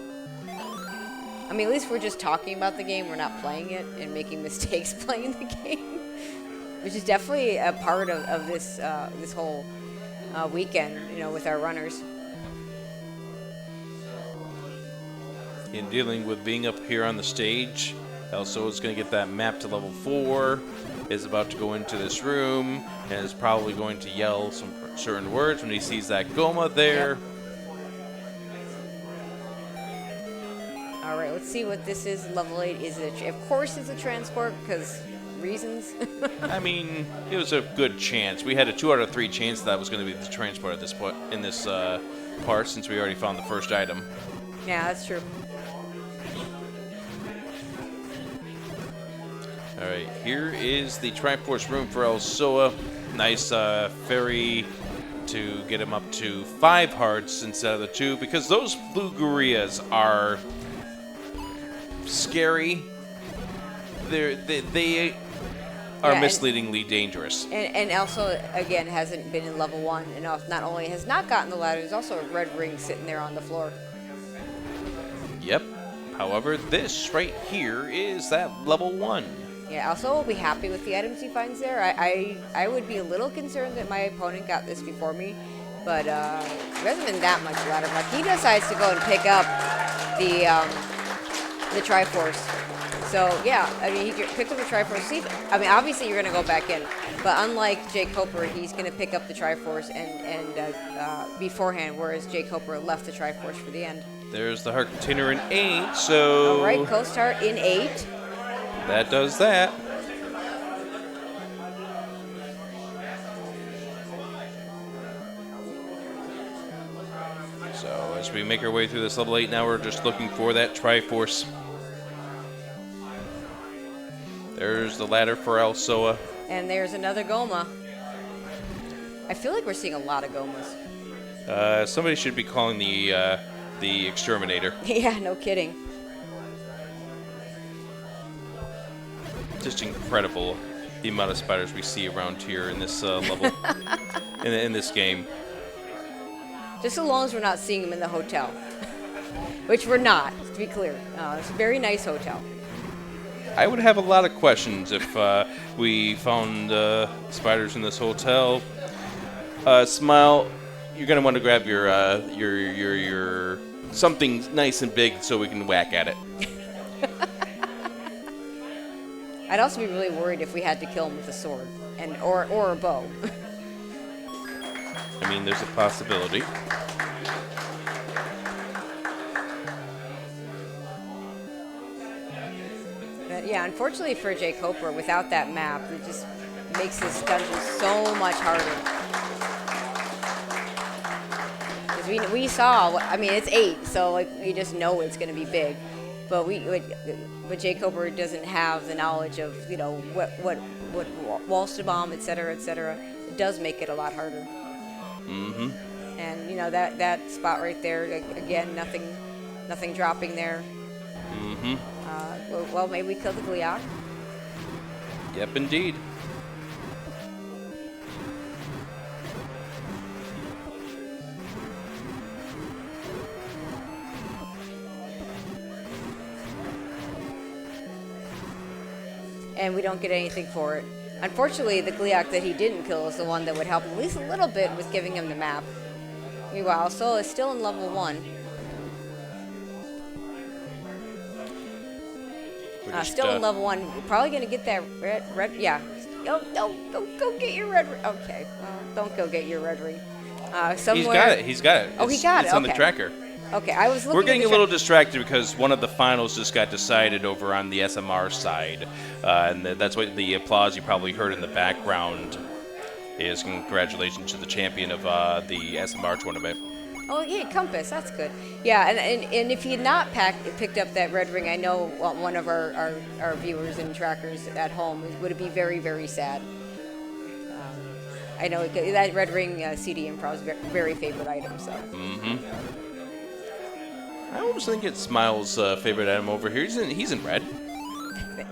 I mean, at least we're just talking about the game. We're not playing it and making mistakes playing the game, which is definitely a part of this this whole weekend, with our runners. In dealing with being up here on the stage, Alsoa is going to get that map to level 4, is about to go into this room, and is probably going to yell some certain words when he sees that Goma there. Yep. All right, let's see what this is. Level 8 is it? Of course, it's a transport because reasons. I mean, it was a good chance. We had a 2 out of 3 chance that was going to be the transport at this point in this part, since we already found the first item. Yeah, that's true. All right, here is the Triforce room for Alsoa. Nice ferry to get him up to 5 hearts instead of the 2, because those blue Gurias are scary. They are misleadingly dangerous. And also, again, hasn't been in level 1, and not only has not gotten the ladder, there's also a red ring sitting there on the floor. Yep. However, this right here is that level 1. Yeah, also will be happy with the items he finds there. I would be a little concerned that my opponent got this before me, but it hasn't been that much ladder luck. He decides to go and pick up the Triforce. So yeah, I mean, he picked up the Triforce. I mean, obviously you're going to go back in, but unlike jkoper, he's going to pick up the Triforce and beforehand, whereas jkoper left the Triforce for the end. There's the heart container in 8. So all right, Coast Heart in 8. That does that. So as we make our way through this level 8 now, we're just looking for that Triforce. There's the ladder for Alsoa. And there's another Goma. I feel like we're seeing a lot of Gomas. Somebody should be calling the exterminator. Yeah, no kidding. Just incredible the amount of spiders we see around here in this level, in this game. Just so long as we're not seeing them in the hotel, which we're not, to be clear. It's a very nice hotel. I would have a lot of questions if we found spiders in this hotel. Smile, you're gonna want to grab your something nice and big so we can whack at it. I'd also be really worried if we had to kill him with a sword or a bow. I mean, there's a possibility. But yeah, unfortunately for jkoper, without that map, it just makes this dungeon so much harder. Because we saw, I mean, it's 8, so like we just know it's going to be big. But but jkoper doesn't have the knowledge of what walls to bomb, etc., etc. It does make it a lot harder. Mm-hmm. And that spot right there again, nothing dropping there. Mm-hmm. Well, maybe we kill the Gliok. Yep, indeed. And we don't get anything for it. Unfortunately, the Gliok that he didn't kill is the one that would help at least a little bit with giving him the map. Meanwhile, Alsoa is still in level 1. Still in level 1. We're probably going to get that red. Yeah. Oh, no, go get your red ring. Okay, well, don't go get your red ring. Somewhere. He's got it. Oh, he got it. It's on the tracker. Okay, I was looking. We're getting a little distracted because one of the finals just got decided over on the SMR side, and that's what the applause you probably heard in the background is. Congratulations to the champion of the SMR tournament. Oh, yeah, Compass. That's good. Yeah, and if he had not picked up that red ring, I know one of our viewers and trackers at home would be very, very sad. I know that red ring CD Improv's very favorite item. So. Mm-hmm. I almost think it's Smile's favorite item over here. He's in red.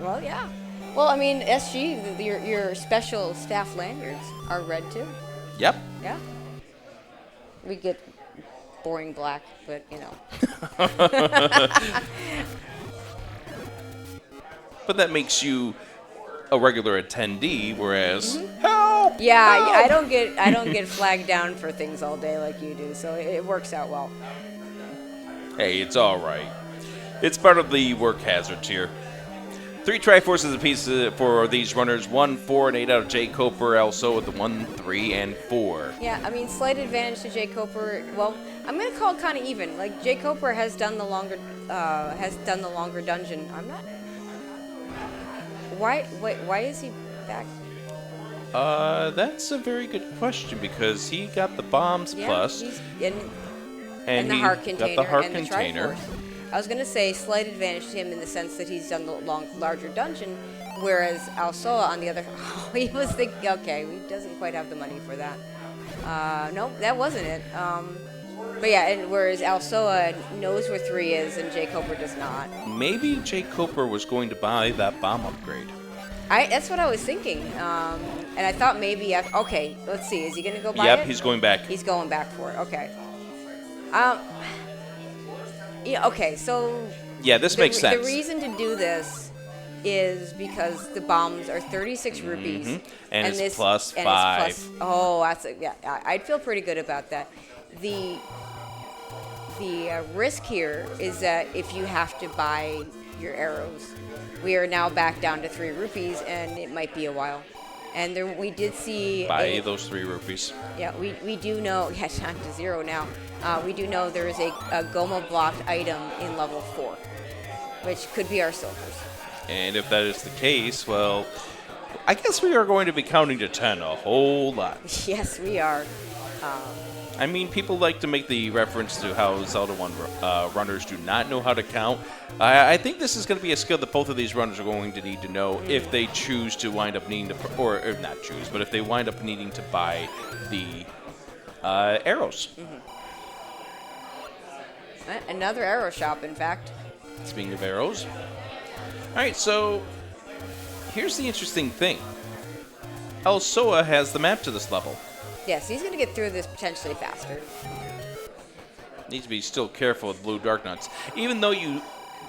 Well, yeah. Well, I mean, SG, your special staff lanyards are red too. Yep. Yeah. We get boring black, but but that makes you a regular attendee, whereas help! Yeah, help! I don't get flagged down for things all day like you do, so it works out well. Hey, it's all right. It's part of the work hazards here. 3 Triforces apiece for these runners. 1, 4, and 8 out of jkoper. Alsoa with the 1, 3, and 4. Yeah, I mean, slight advantage to jkoper. Well, I'm gonna call it kind of even. Like jkoper has done the longer dungeon. I'm not. Why is he back? That's a very good question because he got the bombs plus, He's and the he heart got container the heart and the container. Triforce. I was gonna say slight advantage to him in the sense that he's done the larger dungeon, whereas Alsoa on the other, he was thinking, okay, he doesn't quite have the money for that. No, that wasn't it. But yeah, and whereas Alsoa knows where 3 is and jkoper does not. Maybe jkoper was going to buy that bomb upgrade. That's what I was thinking, and I thought maybe. Okay, let's see. Is he gonna go buy it? Yep, he's going back. He's going back for it. Okay. Yeah. Okay. So. Yeah, this makes sense. The reason to do this is because the bombs are 36 rupees, and it's this plus and 5. It's plus, oh, yeah. I'd feel pretty good about that. The risk here is that if you have to buy your arrows, we are now back down to 3 rupees, and it might be a while. And there, we did see Buy those 3 rupees. Yeah, we do know. Yeah, it's down to 0 now. We do know there is a Goma blocked item in level 4, which could be our silvers. And if that is the case, well, I guess we are going to be counting to 10 a whole lot. Yes, we are. I mean, people like to make the reference to how Zelda 1 runners do not know how to count. I think this is going to be a skill that both of these runners are going to need to know if they choose to wind up needing to, or not choose, but if they wind up needing to buy the arrows. Another arrow shop, in fact. Speaking of arrows. All right, so here's the interesting thing. Alsoa has the map to this level. Yes, he's going to get through this potentially faster. Needs to be still careful with blue dark nuts. Even though you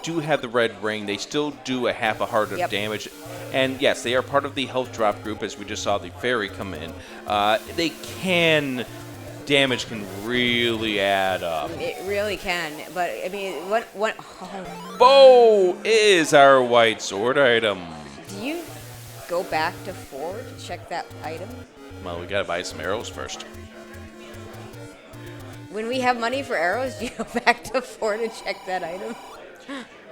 do have the red ring, they still do a half a heart of damage. And yes, they are part of the health drop group, as we just saw the fairy come in. Damage can really add up. It really can, but I mean, what? Oh. Bow is our white sword item. Do you go back to 4 to check that item? Well, we gotta buy some arrows first. When we have money for arrows, do you go back to 4 to check that item?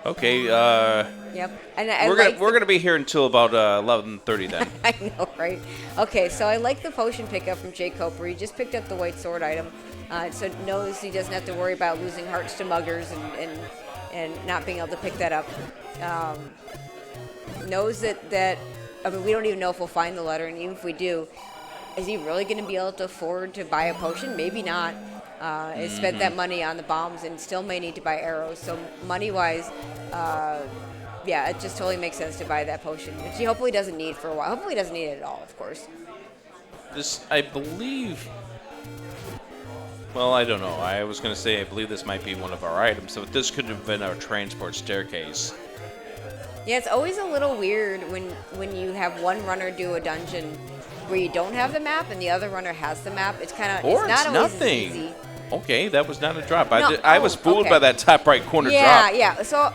Okay. Yep. And we're gonna be here until about 11:30 then. I know, right? Okay, so I like the potion pickup from jkoper. He just picked up the white sword item, so knows he doesn't have to worry about losing hearts to muggers and not being able to pick that up. Knows that I mean, we don't even know if we'll find the letter, and even if we do, is he really going to be able to afford to buy a potion? Maybe not. He spent that money on the bombs and still may need to buy arrows. So money-wise, yeah, it just totally makes sense to buy that potion, which he hopefully doesn't need for a while. Hopefully he doesn't need it at all, of course. This, I believe... Well, I don't know. I was going to say I believe this might be one of our items, so this could have been our transport staircase. Yeah, it's always a little weird when you have one runner do a dungeon where you don't have the map and the other runner has the map. It's kind of Or it's not it's always nothing. as easy. Okay, that was not a drop. No, I was fooled okay. by that top right corner drop. Yeah. So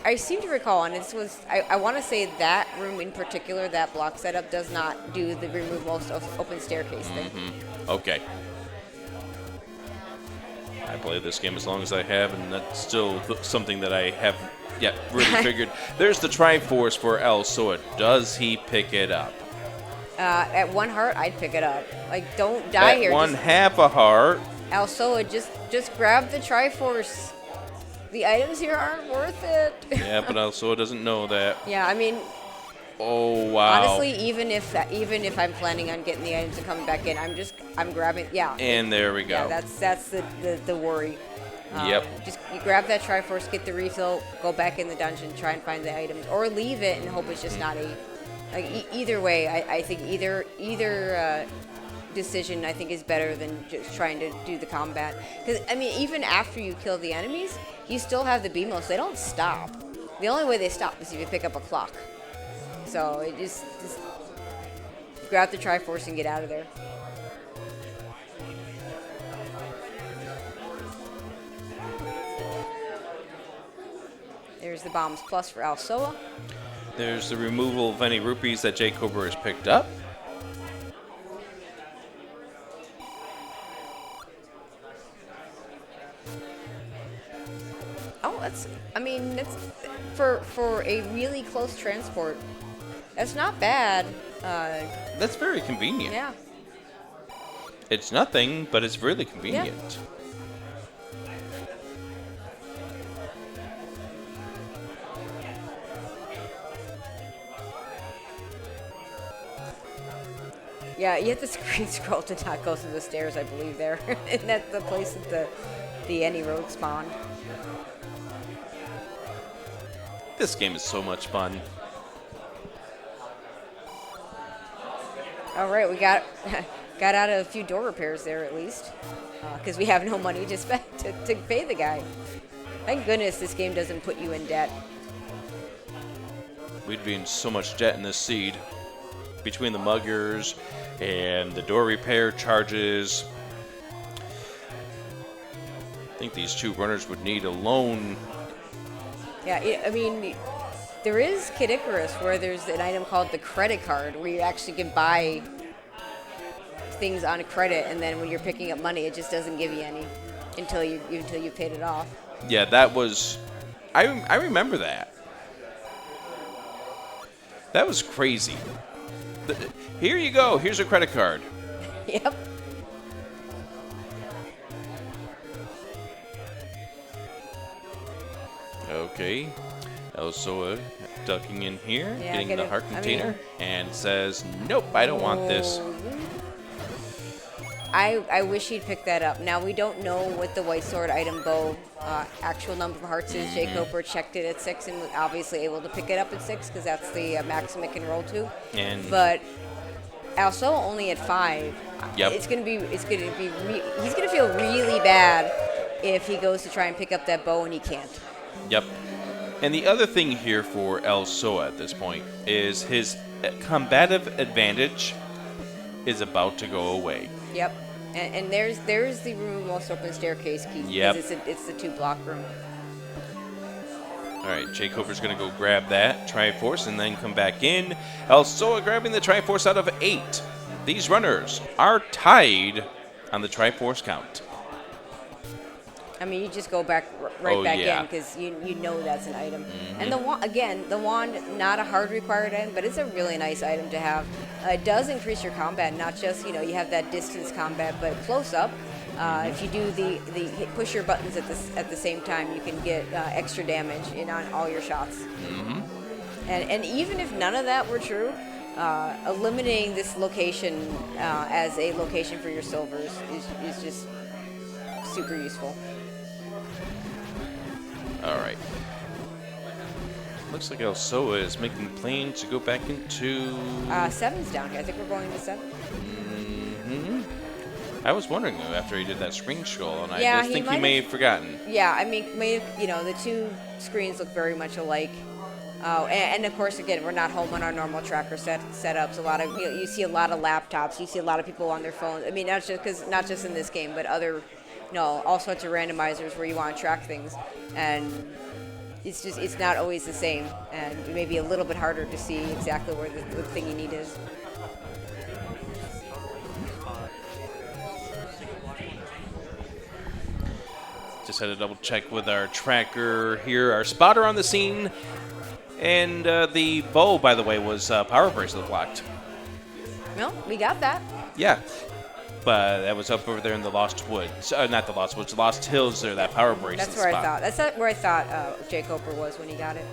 I seem to recall, and this was I want to say that room in particular, that block setup does not do the remove most open staircase thing. Okay. I played this game as long as I have, and that's still something that I have yet really figured. There's the Triforce for Alsoa. Does he pick it up? At 1 heart, I'd pick it up. Like, don't die here. At one half a heart. Alsoa, just grab the Triforce. The items here aren't worth it. Yeah, but Alsoa doesn't know that. Yeah, I mean, oh wow. honestly, even if I'm planning on getting the items and coming back in, I'm grabbing. Yeah. And there we go. Yeah, that's the worry. Yep. Just you grab that Triforce, get the refill, go back in the dungeon, try and find the items, or leave it and hope it's just not a. Like either way, I think either decision I think is better than just trying to do the combat. Because I mean, even after you kill the enemies, you still have the BMOs. They don't stop. The only way they stop is if you pick up a clock. So it just grab the Triforce and get out of there. There's the Bombs Plus for Alsoa. There's the removal of any rupees that jkoper has picked up. Oh, that's for a really close transport. That's not bad. That's very convenient. Yeah. It's nothing, but it's really convenient. Yeah, you have to screen scroll to not go through the stairs, I believe, there. And that's the place that the Any Road spawned. This game is so much fun. All right, we got out of a few door repairs there at least, because we have no money to spend to pay the guy. Thank goodness this game doesn't put you in debt. We'd be in so much debt in this seed. Between the muggers and the door repair charges, I think these two runners would need a loan. Yeah, I mean, there is Kid Icarus where there's an item called the credit card where you actually can buy things on credit, and then when you're picking up money, it just doesn't give you any until you paid it off. Yeah, that was. I remember that. That was crazy. Here you go. Here's a credit card. Yep. Okay. Alsoa ducking in here, Yeah, getting the heart container, and says, nope, I don't want this. I wish he'd pick that up. Now, we don't know what the White Sword item bow actual number of hearts is. jkoper checked it at 6 and was obviously able to pick it up at 6 because that's the maximum it can roll to. But Alsoa only at 5. Yep. He's gonna feel really bad if he goes to try and pick up that bow and he can't. Yep. And the other thing here for Alsoa at this point is his combative advantage is about to go away. Yep. And there's the room most open staircase key. Yep. It's the 2-block room. All right, jkoper's going to go grab that Triforce and then come back in. Alsoa grabbing the Triforce out of 8. These runners are tied on the Triforce count. I mean, you just go back back yeah. in because you know that's an item. And the wand, not a hard required item, but it's a really nice item to have. It does increase your combat, not just you have that distance combat, but close up. If you do the push your buttons at the same time, you can get extra damage in on all your shots. And even if none of that were true, eliminating this location as a location for your silvers is just super useful. All right. Looks like Alsoa is making plans to go back into... 7's down here. I think we're going to 7. I was wondering, though, after he did that screen scroll, and I Yeah, just think he may have forgotten. Yeah, I mean, the two screens look very much alike. And of course, again, we're not home on our normal tracker setups. A lot of you see a lot of laptops. You see a lot of people on their phones. I mean, not just in this game, but other, all sorts of randomizers where you want to track things, and it's not always the same, and it may be a little bit harder to see exactly where the thing you need is. Just had to double check with our tracker here, our spotter on the scene. And the bow, by the way, was power bracelet blocked. No, we got that. Yeah. But that was up over there in the Lost Woods. Not the Lost Woods, the Lost Hills there, that power bracelet That's where spot. I thought. That's where I thought jkoper was when he got it.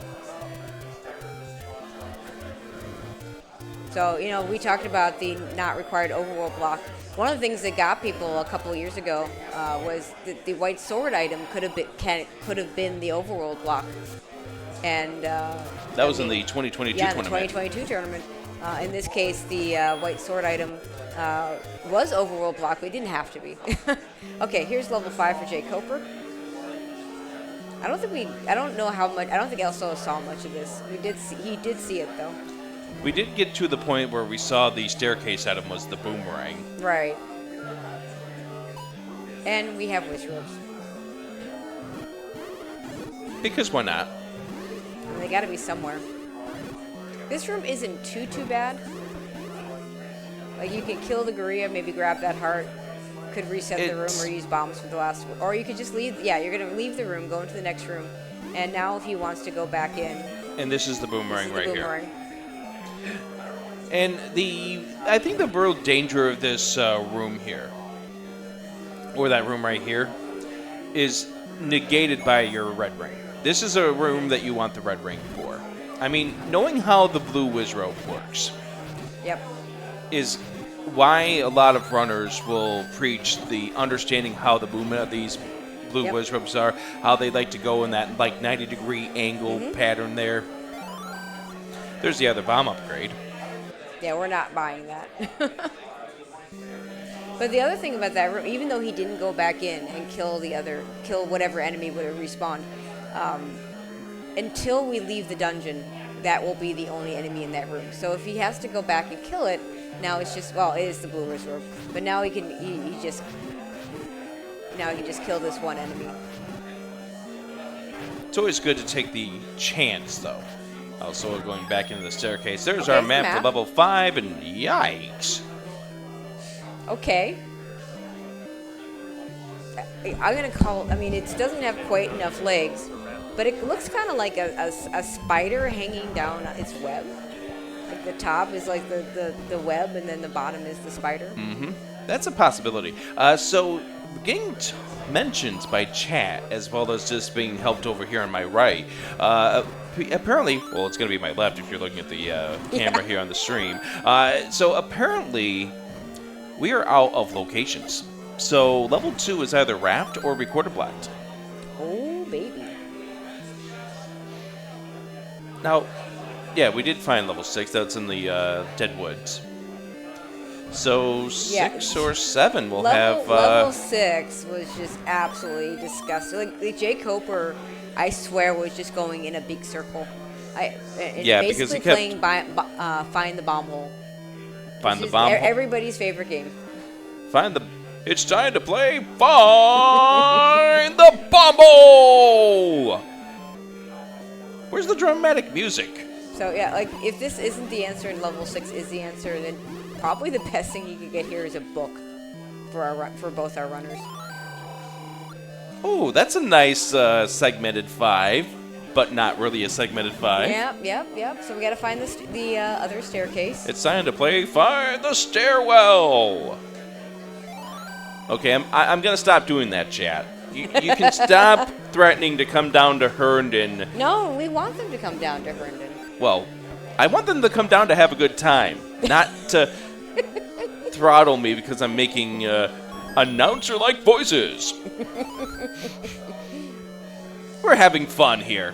So, we talked about the not required overworld block. One of the things that got people a couple of years ago was that the White Sword item could have been the overworld block. And that was in the 2022 tournament. Yeah, the 2022 tournament. In this case, the White Sword item was overworld block, but it didn't have to be. Okay, here's level 5 for jkoper. I don't know how much. I don't think Alsoa saw much of this. He did see it though. We did get to the point where we saw the staircase item was the boomerang. Right. And we have witch robes. Because why not? They got to be somewhere. This room isn't too bad. Like you can kill the gorilla, maybe grab that heart, could reset the room or use bombs for the last one. Or you could just leave. Yeah, you're gonna leave the room, go into the next room, and now if he wants to go back in. And this is the boomerang right boomerang. here. And I think the real danger of this room here, or that room right here, is negated by your red ring. This is a room that you want the red ring for. I mean, knowing how the blue whiz rope works. Yep. Is why a lot of runners will preach the understanding how the movement of these blue whiz ropes are, how they like to go in that like 90-degree angle pattern there. There's the other bomb upgrade. Yeah, we're not buying that. But the other thing about that room, even though he didn't go back in and kill whatever enemy would have respawned, until we leave the dungeon, that will be the only enemy in that room. So if he has to go back and kill it, now it's just, well, it is the blue whiz rope, but now he just kill this one enemy. It's always good to take the chance, though. Also, going back into the staircase. There's our map for level 5, and yikes. Okay. I'm going to call, I mean, it doesn't have quite enough legs, but it looks kind of like a spider hanging down its web. Like the top is like the web, and then the bottom is the spider. Mm-hmm. That's a possibility. So, getting mentioned by chat, as well as just being helped over here on my right. Apparently, well, it's going to be my left if you're looking at the camera here on the stream. So, apparently, we are out of locations. So, level 2 is either wrapped or recorder blocked. Oh, baby. Now, yeah, we did find level 6. That's in the Dead Woods. So 6 or 7 will have... level 6 was just absolutely disgusting. Like jkoper, I swear, was just going in a big circle. Basically playing Find the Bomb Hole. Find the Bomb Hole? Everybody's favorite game. It's time to play Find the Bomb Hole! Where's the dramatic music? So yeah, like if this isn't the answer and level 6 is the answer, then probably the best thing you could get here is a book for both our runners. Oh, that's a nice segmented 5, but not really a segmented 5. Yep. So we got to find the other staircase. It's time to play Find the Stairwell. Okay, I'm gonna stop doing that, chat. You can stop threatening to come down to Herndon. No, we want them to come down to Herndon. Well, I want them to come down to have a good time, not to throttle me because I'm making announcer-like voices. We're having fun here.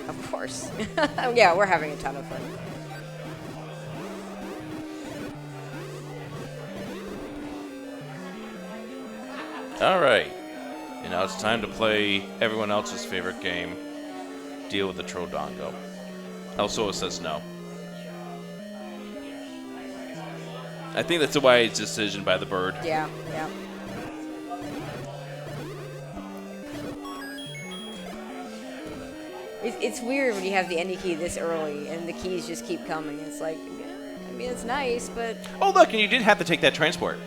Of course. Yeah, we're having a ton of fun. All right. And now it's time to play everyone else's favorite game, Deal with the Trodongo. Alsoa says no. I think that's a wise decision by the bird. Yeah. It's weird when you have the any key this early and the keys just keep coming. It's like, I mean, it's nice, but... Oh, look, and you did have to take that transport.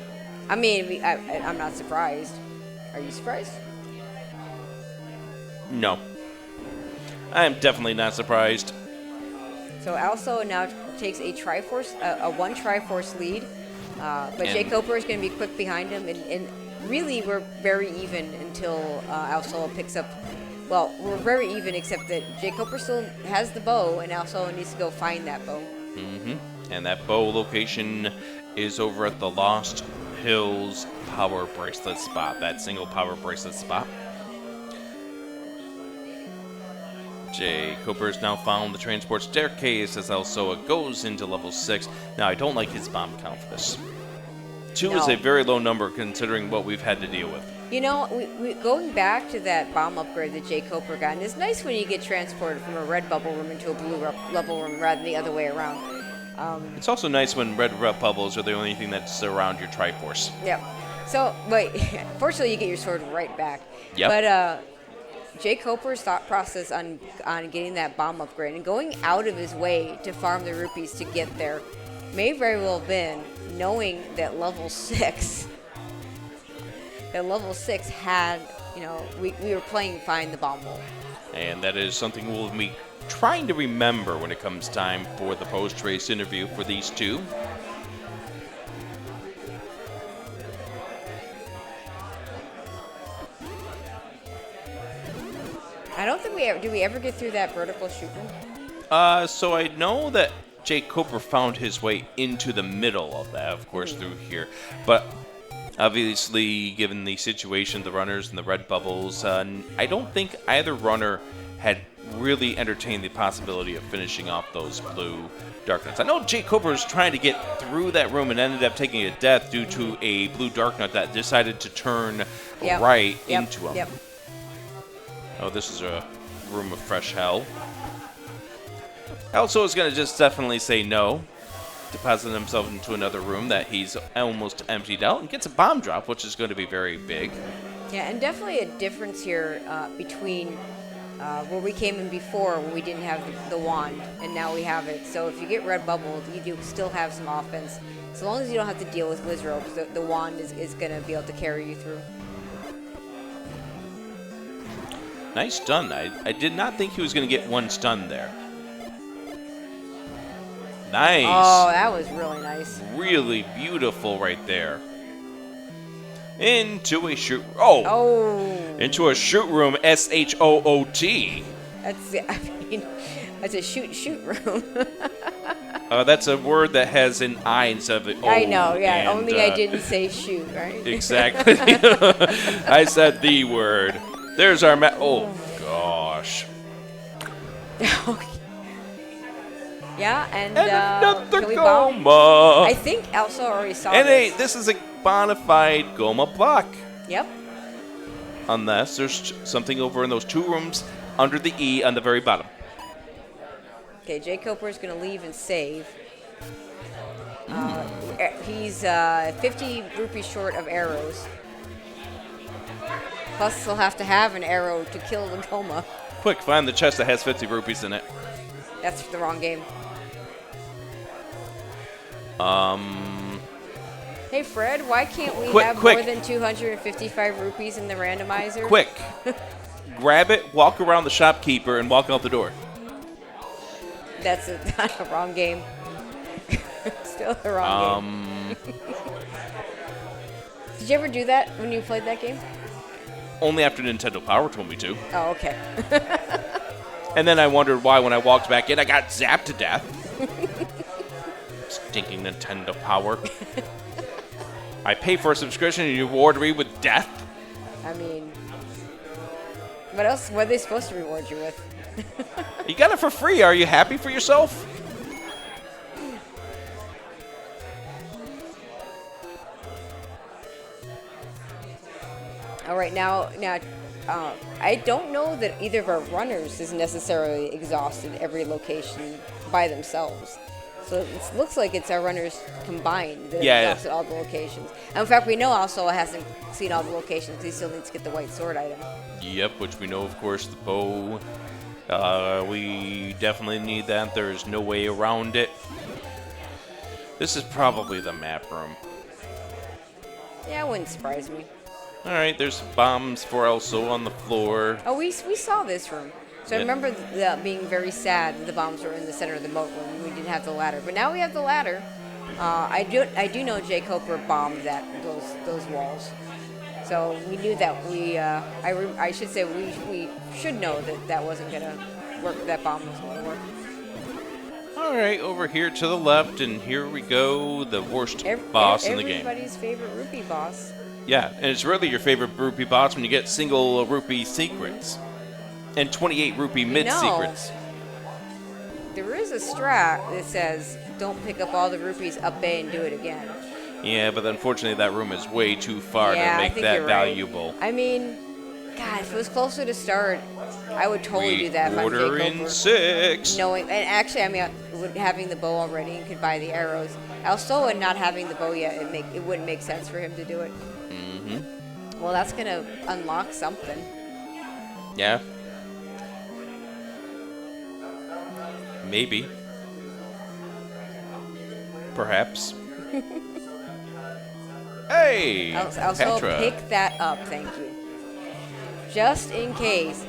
I mean, I'm not surprised. Are you surprised? No. I am definitely not surprised. So Alsoa now takes a one Triforce lead, but jkoper is going to be quick behind him, and really we're very even until Alsoa picks up. Well, we're very even except that jkoper still has the bow, and Alsoa needs to go find that bow. Mm-hmm. And that bow location is over at the Lost Hills Power Bracelet spot, that single Power Bracelet spot. jkoper has now found the transport staircase as Alsoa goes into level 6. Now, I don't like his bomb count for this. 2 is a very low number considering what we've had to deal with. You know, going back to that bomb upgrade that jkoper got, and it's nice when you get transported from a red bubble room into a blue level room rather than the other way around. It's also nice when red bubbles are the only thing that's around your Triforce. Yep. So, but fortunately, you get your sword right back. Yep. But jkoper's thought process on getting that bomb upgrade and going out of his way to farm the rupees to get there may very well have been knowing that level 6 had, you know, we were playing Find the Bomb Hole. And that is something we'll be trying to remember when it comes time for the post-race interview for these two. I don't think do we ever get through that vertical shoot room? So I know that jkoper found his way into the middle of that, of course, through here. But obviously, given the situation, the runners and the red bubbles, I don't think either runner had really entertained the possibility of finishing off those blue dark nuts. I know jkoper was trying to get through that room and ended up taking a death due to a blue dark nut that decided to turn right into him. Yep. Oh, this is a room of fresh hell. Alsoa is going to just definitely say no, deposit himself into another room that he's almost emptied out, and gets a bomb drop, which is going to be very big. Yeah, and definitely a difference here between where we came in before when we didn't have the wand, and now we have it. So if you get red bubbled, you do still have some offense. So long as you don't have to deal with Wizrobe, the wand is going to be able to carry you through. Nice stun. I did not think he was going to get one stun there. Nice. Oh, that was really nice. Really beautiful right there. Into a shoot. Oh. Into a shoot room. SHOOT. That's a shoot room. That's a word that has an I instead of an O. I know. Yeah. And, only I didn't say shoot, right? Exactly. I said the word. There's our oh gosh. Yeah, and another can we Goma. Bomb? I think Alsoa already saw and this. Hey, this is a bona fide Goma block. Yep. Unless there's something over in those two rooms under the E on the very bottom. Okay, jkoper is going to leave and save. He's 50 rupees short of arrows. Plus, he'll have to have an arrow to kill the Goma. Quick, find the chest that has 50 rupees in it. That's the wrong game. Hey, Fred, why can't we have more than 255 rupees in the randomizer? Quick. Grab it, walk around the shopkeeper, and walk out the door. That's not a wrong game. Still the wrong game. Did you ever do that when you played that game? Only after Nintendo Power told me to. Oh, okay. And then I wondered why when I walked back in, I got zapped to death. Stinking Nintendo Power. I pay for a subscription and you reward me with death? I mean, what else? What are they supposed to reward you with? You got it for free. Are you happy for yourself? All right, now, I don't know that either of our runners is necessarily exhausted every location by themselves. So it looks like it's our runners combined that have exhausted all the locations. And in fact, we know Alsoa hasn't seen all the locations. He still needs to get the white sword item. Yep, which we know, of course, the bow. We definitely need that. There's no way around it. This is probably the map room. Yeah, it wouldn't surprise me. All right, there's bombs for Alsoa on the floor. Oh, we saw this room. So I remember being very sad that the bombs were in the center of the moat room. We didn't have the ladder, but now we have the ladder. I do know jkoper bombed those walls, so we knew that I should say we should know that wasn't gonna work. That bomb wasn't gonna work. All right, over here to the left, and here we go, the worst boss in the game. Everybody's favorite rupee boss. Yeah, and it's really your favorite rupee boss when you get single rupee secrets. And 28 rupee mid secrets. There is a strat that says don't pick up all the rupees up A and do it again. Yeah, but unfortunately that room is way too far Yeah, to I make think that you're right. valuable. I mean, God, if it was closer to start, I would totally do that if I'm Order in jkoper. 6. Knowing, and actually, I mean, having the bow already and could buy the arrows. Alsoa not having the bow yet, it wouldn't make sense for him to do it. Mm-hmm. Well, that's gonna unlock something. Yeah. Maybe. Perhaps. Hey, Alsoa, Petra. pick that up, thank you. Just in case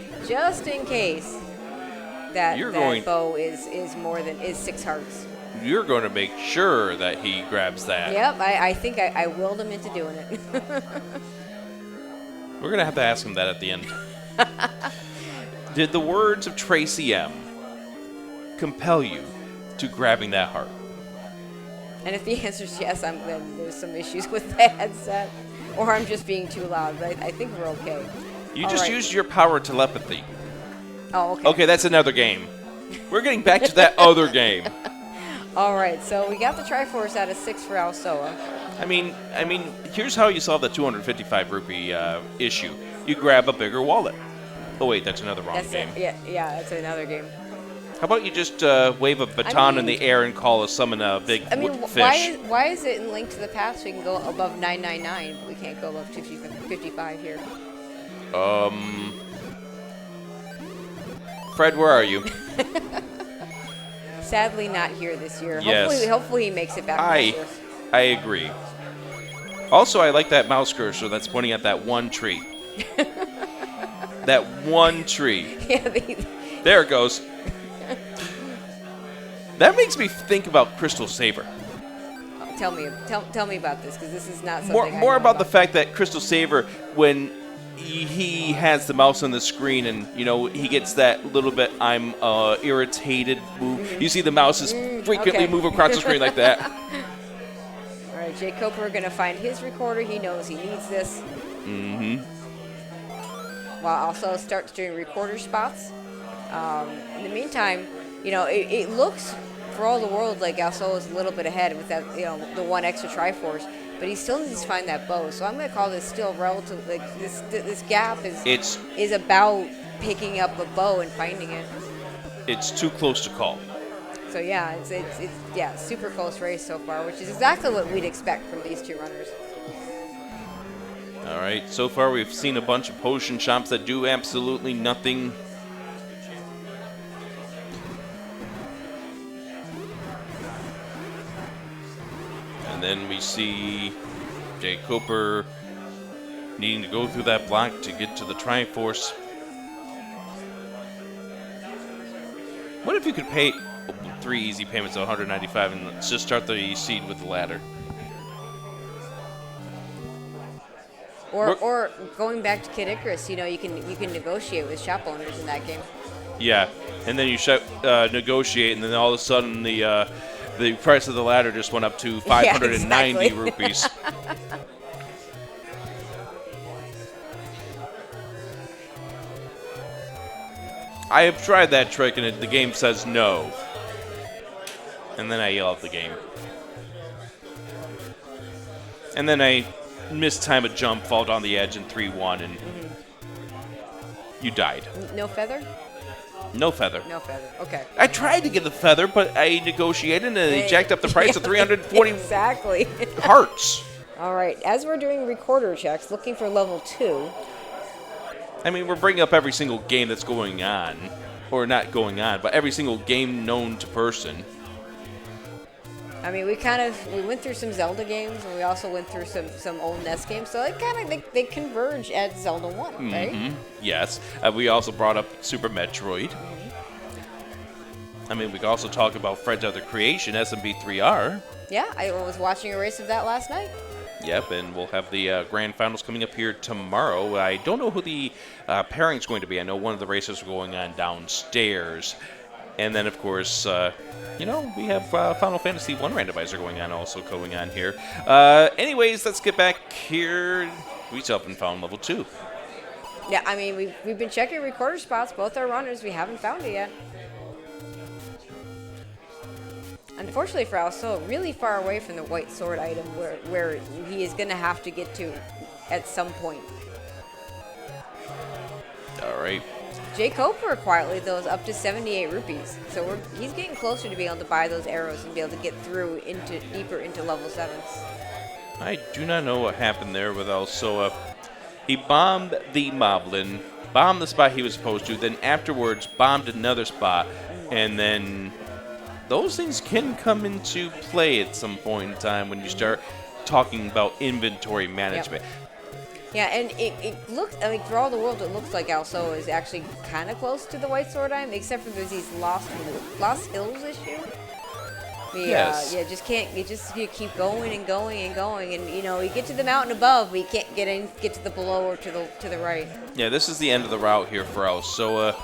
that bow is more than 6 hearts. You're going to make sure that he grabs that. Yep, I think I willed him into doing it. We're going to have to ask him that at the end. Did the words of Tracy M compel you to grabbing that heart? And if the answer is yes, then there's some issues with the headset. Or I'm just being too loud, but I think we're okay. You just used your power telepathy. Oh, okay. Okay, that's another game. We're getting back to that other game. All right, so we got the Triforce out of 6 for Alsoa. I mean, here's how you solve the 255 rupee issue. You grab a bigger wallet. Oh wait, that's another wrong game. Yeah, that's another game. How about you just wave a baton in the air and summon a big fish? Why is it linked to the path so we can go above 999, but we can't go above 55 here? Fred, where are you? Sadly, not here this year. Yes. Hopefully he makes it back. I agree. Also, I like that mouse cursor that's pointing at that one tree. That one tree. Yeah, there it goes. That makes me think about Crystal Saber. Tell me about this, because this is not something more about the fact that Crystal Saber, when he has the mouse on the screen and he gets that little bit I'm irritated move. Mm-hmm. You see the mouse frequently move across the screen like that. All right, jkoper gonna find his recorder. He knows he needs this. Mm-hmm. While also starts doing recorder spots. In the meantime, it looks for all the world like Alsoa is a little bit ahead with that, the one extra Triforce, but he still needs to find that bow. So I'm going to call this still relative. Like this gap is about picking up a bow and finding it. It's too close to call. So yeah, it's super close race so far, which is exactly what we'd expect from these two runners. All right, so far we've seen a bunch of potion shops that do absolutely nothing. And then we see jkoper needing to go through that block to get to the Triforce. What if you could pay 3 easy payments of 195 and just start the seed with the ladder? Or going back to Kid Icarus, you can negotiate with shop owners in that game. Yeah, and then you negotiate, and then all of a sudden the price of the ladder just went up to 590 rupees. I have tried that trick, and the game says no. And then I yell at the game. And then I mistime a jump, fall down the edge, and 3-1, and you died. No feather? No feather. No feather. Okay. I tried to get the feather, but I negotiated, and they jacked up the price to 340 exactly. hearts. All right. As we're doing recorder checks, looking for level 2. I mean, we're bringing up every single game that's going on. Or not going on, but every single game known to person. I mean, we went through some Zelda games, and we also went through some old NES games, so they converge at Zelda 1, right? Yes. We also brought up Super Metroid. I mean, we could also talk about Fred's other creation, SMB3R. Yeah, I was watching a race of that last night. Yep, and we'll have the grand finals coming up here tomorrow. I don't know who the pairing's going to be. I know one of the races are going on downstairs. And then, of course, we have Final Fantasy 1 randomizer going on here. Anyways, let's get back here. We still haven't found level 2. Yeah, I mean, we've been checking recorder spots. Both our runners, we haven't found it yet. Unfortunately for Alsoa, really far away from the white sword item where he is going to have to get to at some point. All right. jkoper quietly, though, is up to 78 rupees. So he's getting closer to being able to buy those arrows and be able to get through deeper into level 7s. I do not know what happened there with Alsoa. He bombed the Moblin, bombed the spot he was supposed to, then afterwards bombed another spot, and then those things can come into play at some point in time when you start talking about inventory management. Yep. Yeah, and it looks, I mean, for all the world, it looks like Alsoa is actually kind of close to the white sword item, except for there's these lost hills issue. Yes. You keep going and going and going, and you get to the mountain above, but you can't get to the below or to the right. Yeah, this is the end of the route here for Alsoa.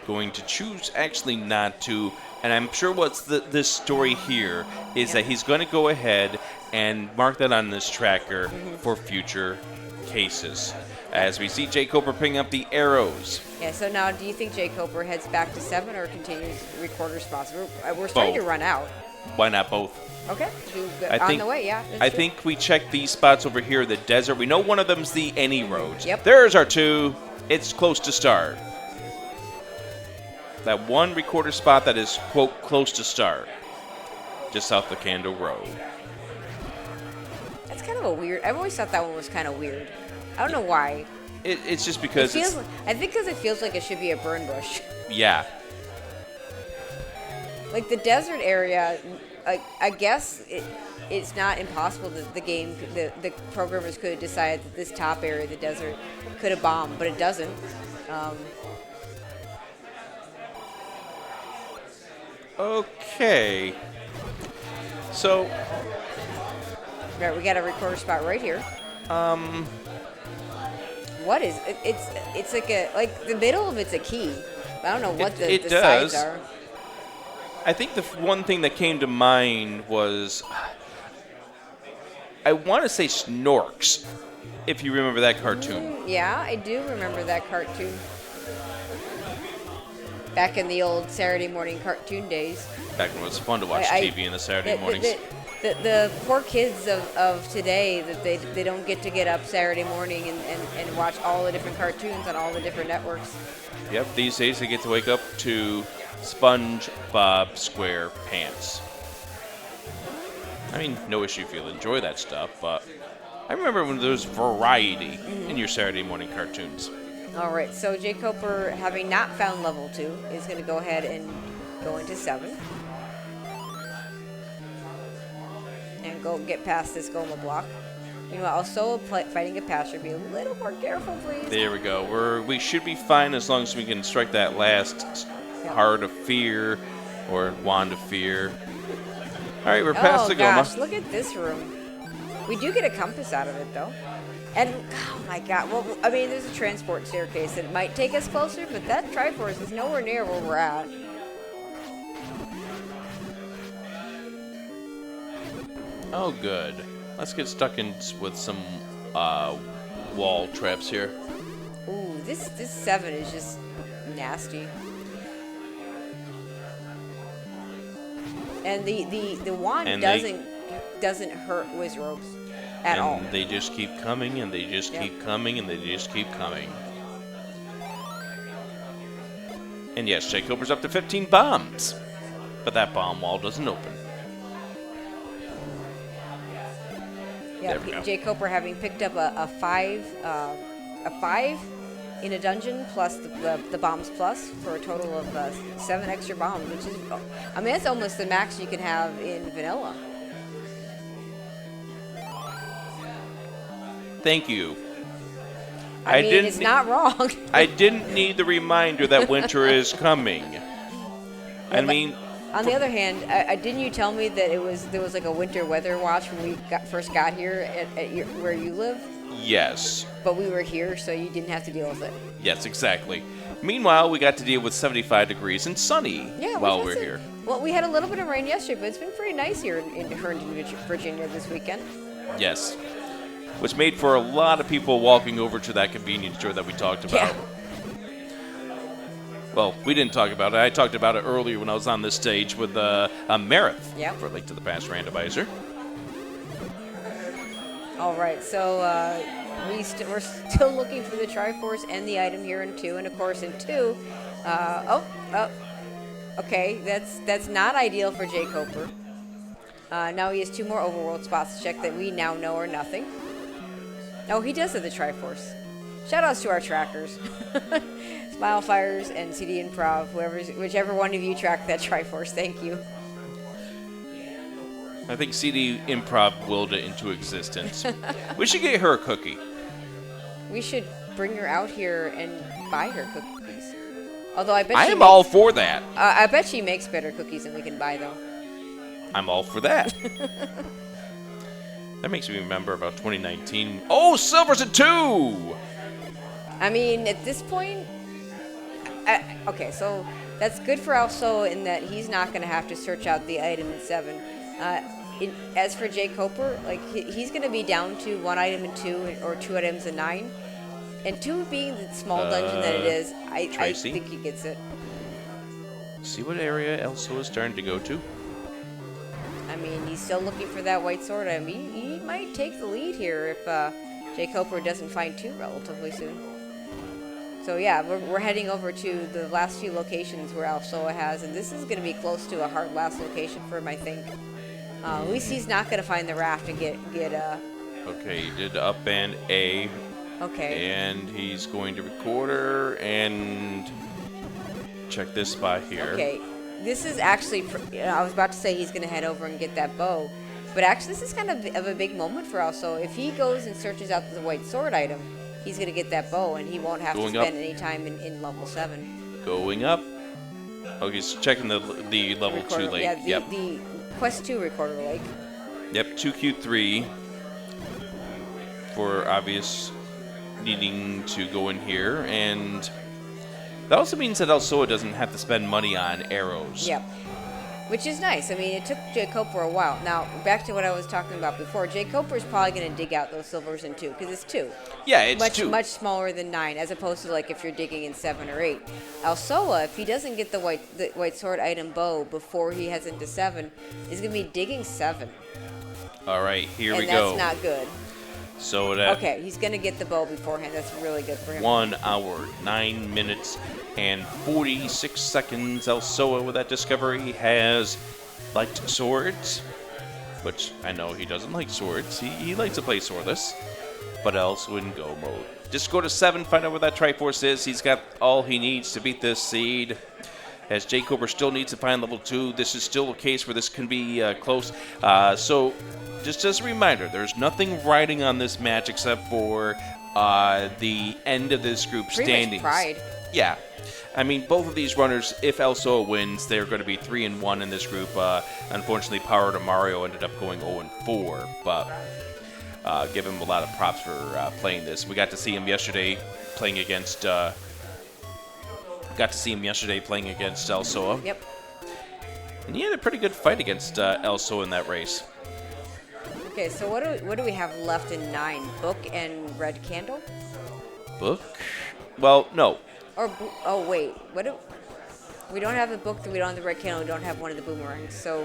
Going to choose actually not to, and I'm sure what's this story here is that he's going to go ahead and mark that on this tracker for future cases. As we see jkoper picking up the arrows. Yeah, so now do you think jkoper heads back to 7 or continues recorder spots? We're starting to run out. Why not both? Okay, the way, yeah. I think we checked these spots over here, the desert. We know one of them's the any road. Yep. There's our 2. It's close to start. That one recorder spot that is, quote, close to start. Just south of Candle Road. That's kind of a weird. I've always thought that one was kind of weird. I don't know why. It's just because I think because it feels like it should be a burn bush. Yeah. Like the desert area, I guess it's not impossible that the programmers could have decided that this top area, the desert, could have bombed, but it doesn't. Okay. So. Right, we got a recorder spot right here. What is it? It's like the middle of it's a key. I don't know what the sides are. I think the one thing that came to mind was, I want to say Snorks, if you remember that cartoon. Yeah, I do remember that cartoon. Back in the old Saturday morning cartoon days. Back when it was fun to watch TV in the Saturday mornings. The poor kids of today, that they don't get to get up Saturday morning and watch all the different cartoons on all the different networks. Yep, these days they get to wake up to SpongeBob SquarePants. I mean, no issue if you'll enjoy that stuff, but I remember when there was variety in your Saturday morning cartoons. All right, so jkoper, having not found level 2, is going to go ahead and go into 7. And go get past this Goma block. Also fighting a pass should be a little more careful, please. There we go. We should be fine as long as we can strike that last Heart of Fear or Wand of Fear. All right, we're past the Goma. Oh gosh, look at this room. We do get a compass out of it though. And oh my god, well, I mean, there's a transport staircase that might take us closer, but that Triforce is nowhere near where we're at. Oh, good. Let's get stuck in with some wall traps here. Ooh, this 7 is just nasty. And the wand doesn't hurt Wizrobes at all. And they just keep coming, and they just keep coming, and they just keep coming. And yes, jkoper's up to 15 bombs, but that bomb wall doesn't open. Yeah, jkoper having picked up a 5 in a dungeon plus the bombs plus for a total of 7 extra bombs, which is, I mean, that's almost the max you can have in vanilla. Thank you. I mean, it's not wrong. I didn't need the reminder that winter is coming. I mean, on the other hand, didn't you tell me that there was like a winter weather watch when we first got here where you live? Yes. But we were here, so you didn't have to deal with it. Yes, exactly. Meanwhile, we got to deal with 75 degrees and sunny while we're here. Well, we had a little bit of rain yesterday, but it's been pretty nice here in Herndon, Virginia this weekend. Yes. Which made for a lot of people walking over to that convenience store that we talked about. Well, we didn't talk about it. I talked about it earlier when I was on this stage with Marith Yep. for Link to the Past Randomizer. All right, so we're still looking for the Triforce and the item here in 2, and of course in 2, okay, that's not ideal for jkoper. Now he has 2 more overworld spots to check that we now know are nothing. Oh, he does have the Triforce. Shoutouts to our trackers. Smilefires and CD Improv, whichever one of you tracked that Triforce, thank you. I think CD Improv willed it into existence. We should get her a cookie. We should bring her out here and buy her cookies. Although I bet I am all for that. I bet she makes better cookies than we can buy, though. I'm all for that. That makes me remember about 2019. Oh, Silver's a 2! I mean, at this point, okay, so that's good for Alsoa in that he's not going to have to search out the item in 7. As for jkoper, like he's going to be down to 1 item in 2 or 2 items in 9. And 2 being the small dungeon that it is, I think he gets it. See what area Alsoa is starting to go to? I mean, he's still looking for that white sword. I mean, he might take the lead here if jkoper doesn't find 2 relatively soon. So yeah, we're heading over to the last few locations where Alsoa has, and this is going to be close to a hard last location for him, I think. At least he's not going to find the raft and get Okay, he did up and A. Okay. And he's going to recorder and check this spot here. Okay, this is actually, I was about to say he's going to head over and get that bow, but actually this is kind of a big moment for Alsoa. If he goes and searches out the white sword item, he's going to get that bow, and he won't have to spend any time in level 7. Going up. Oh, he's checking the level 2 lake. Yeah, the Quest 2 recorder lake. Yep, 2Q3 for obvious needing to go in here, and that also means that Alsoa doesn't have to spend money on arrows. Yep. Which is nice. I mean, it took jkoper a while. Now, back to what I was talking about before. jkoper is probably going to dig out those silvers in 2, because it's 2. Yeah, it's 2. Much smaller than 9, as opposed to like if you're digging in 7 or 8. Alsoa, if he doesn't get the white sword item bow before he heads into 7, is going to be digging 7. All right, here we go. And that's not good. So that okay, he's going to get the bow beforehand. That's really good for him. 1 hour, 9 minutes, and 46 seconds. Alsoa with that discovery has liked swords, which I know he doesn't like swords. He likes to play swordless, but also in go mode. Just go to 7, find out where that Triforce is. He's got all he needs to beat this seed. As jkoper still needs to find level 2, this is still a case where this can be close. So just as a reminder, there's nothing riding on this match except for the end of this group standings. Pride. Yeah. I mean, both of these runners, if Alsoa wins, they're going to be 3-1 in this group. Unfortunately, Power to Mario ended up going 0-4, but give him a lot of props for playing this. We got to see him yesterday playing against Alsoa. Yep. And he had a pretty good fight against Alsoa in that race. Okay, so what do we have left in 9? Book and red candle? Book? Well, no. Or oh wait, we don't have the book, we don't have the red candle, we don't have one of the boomerangs. So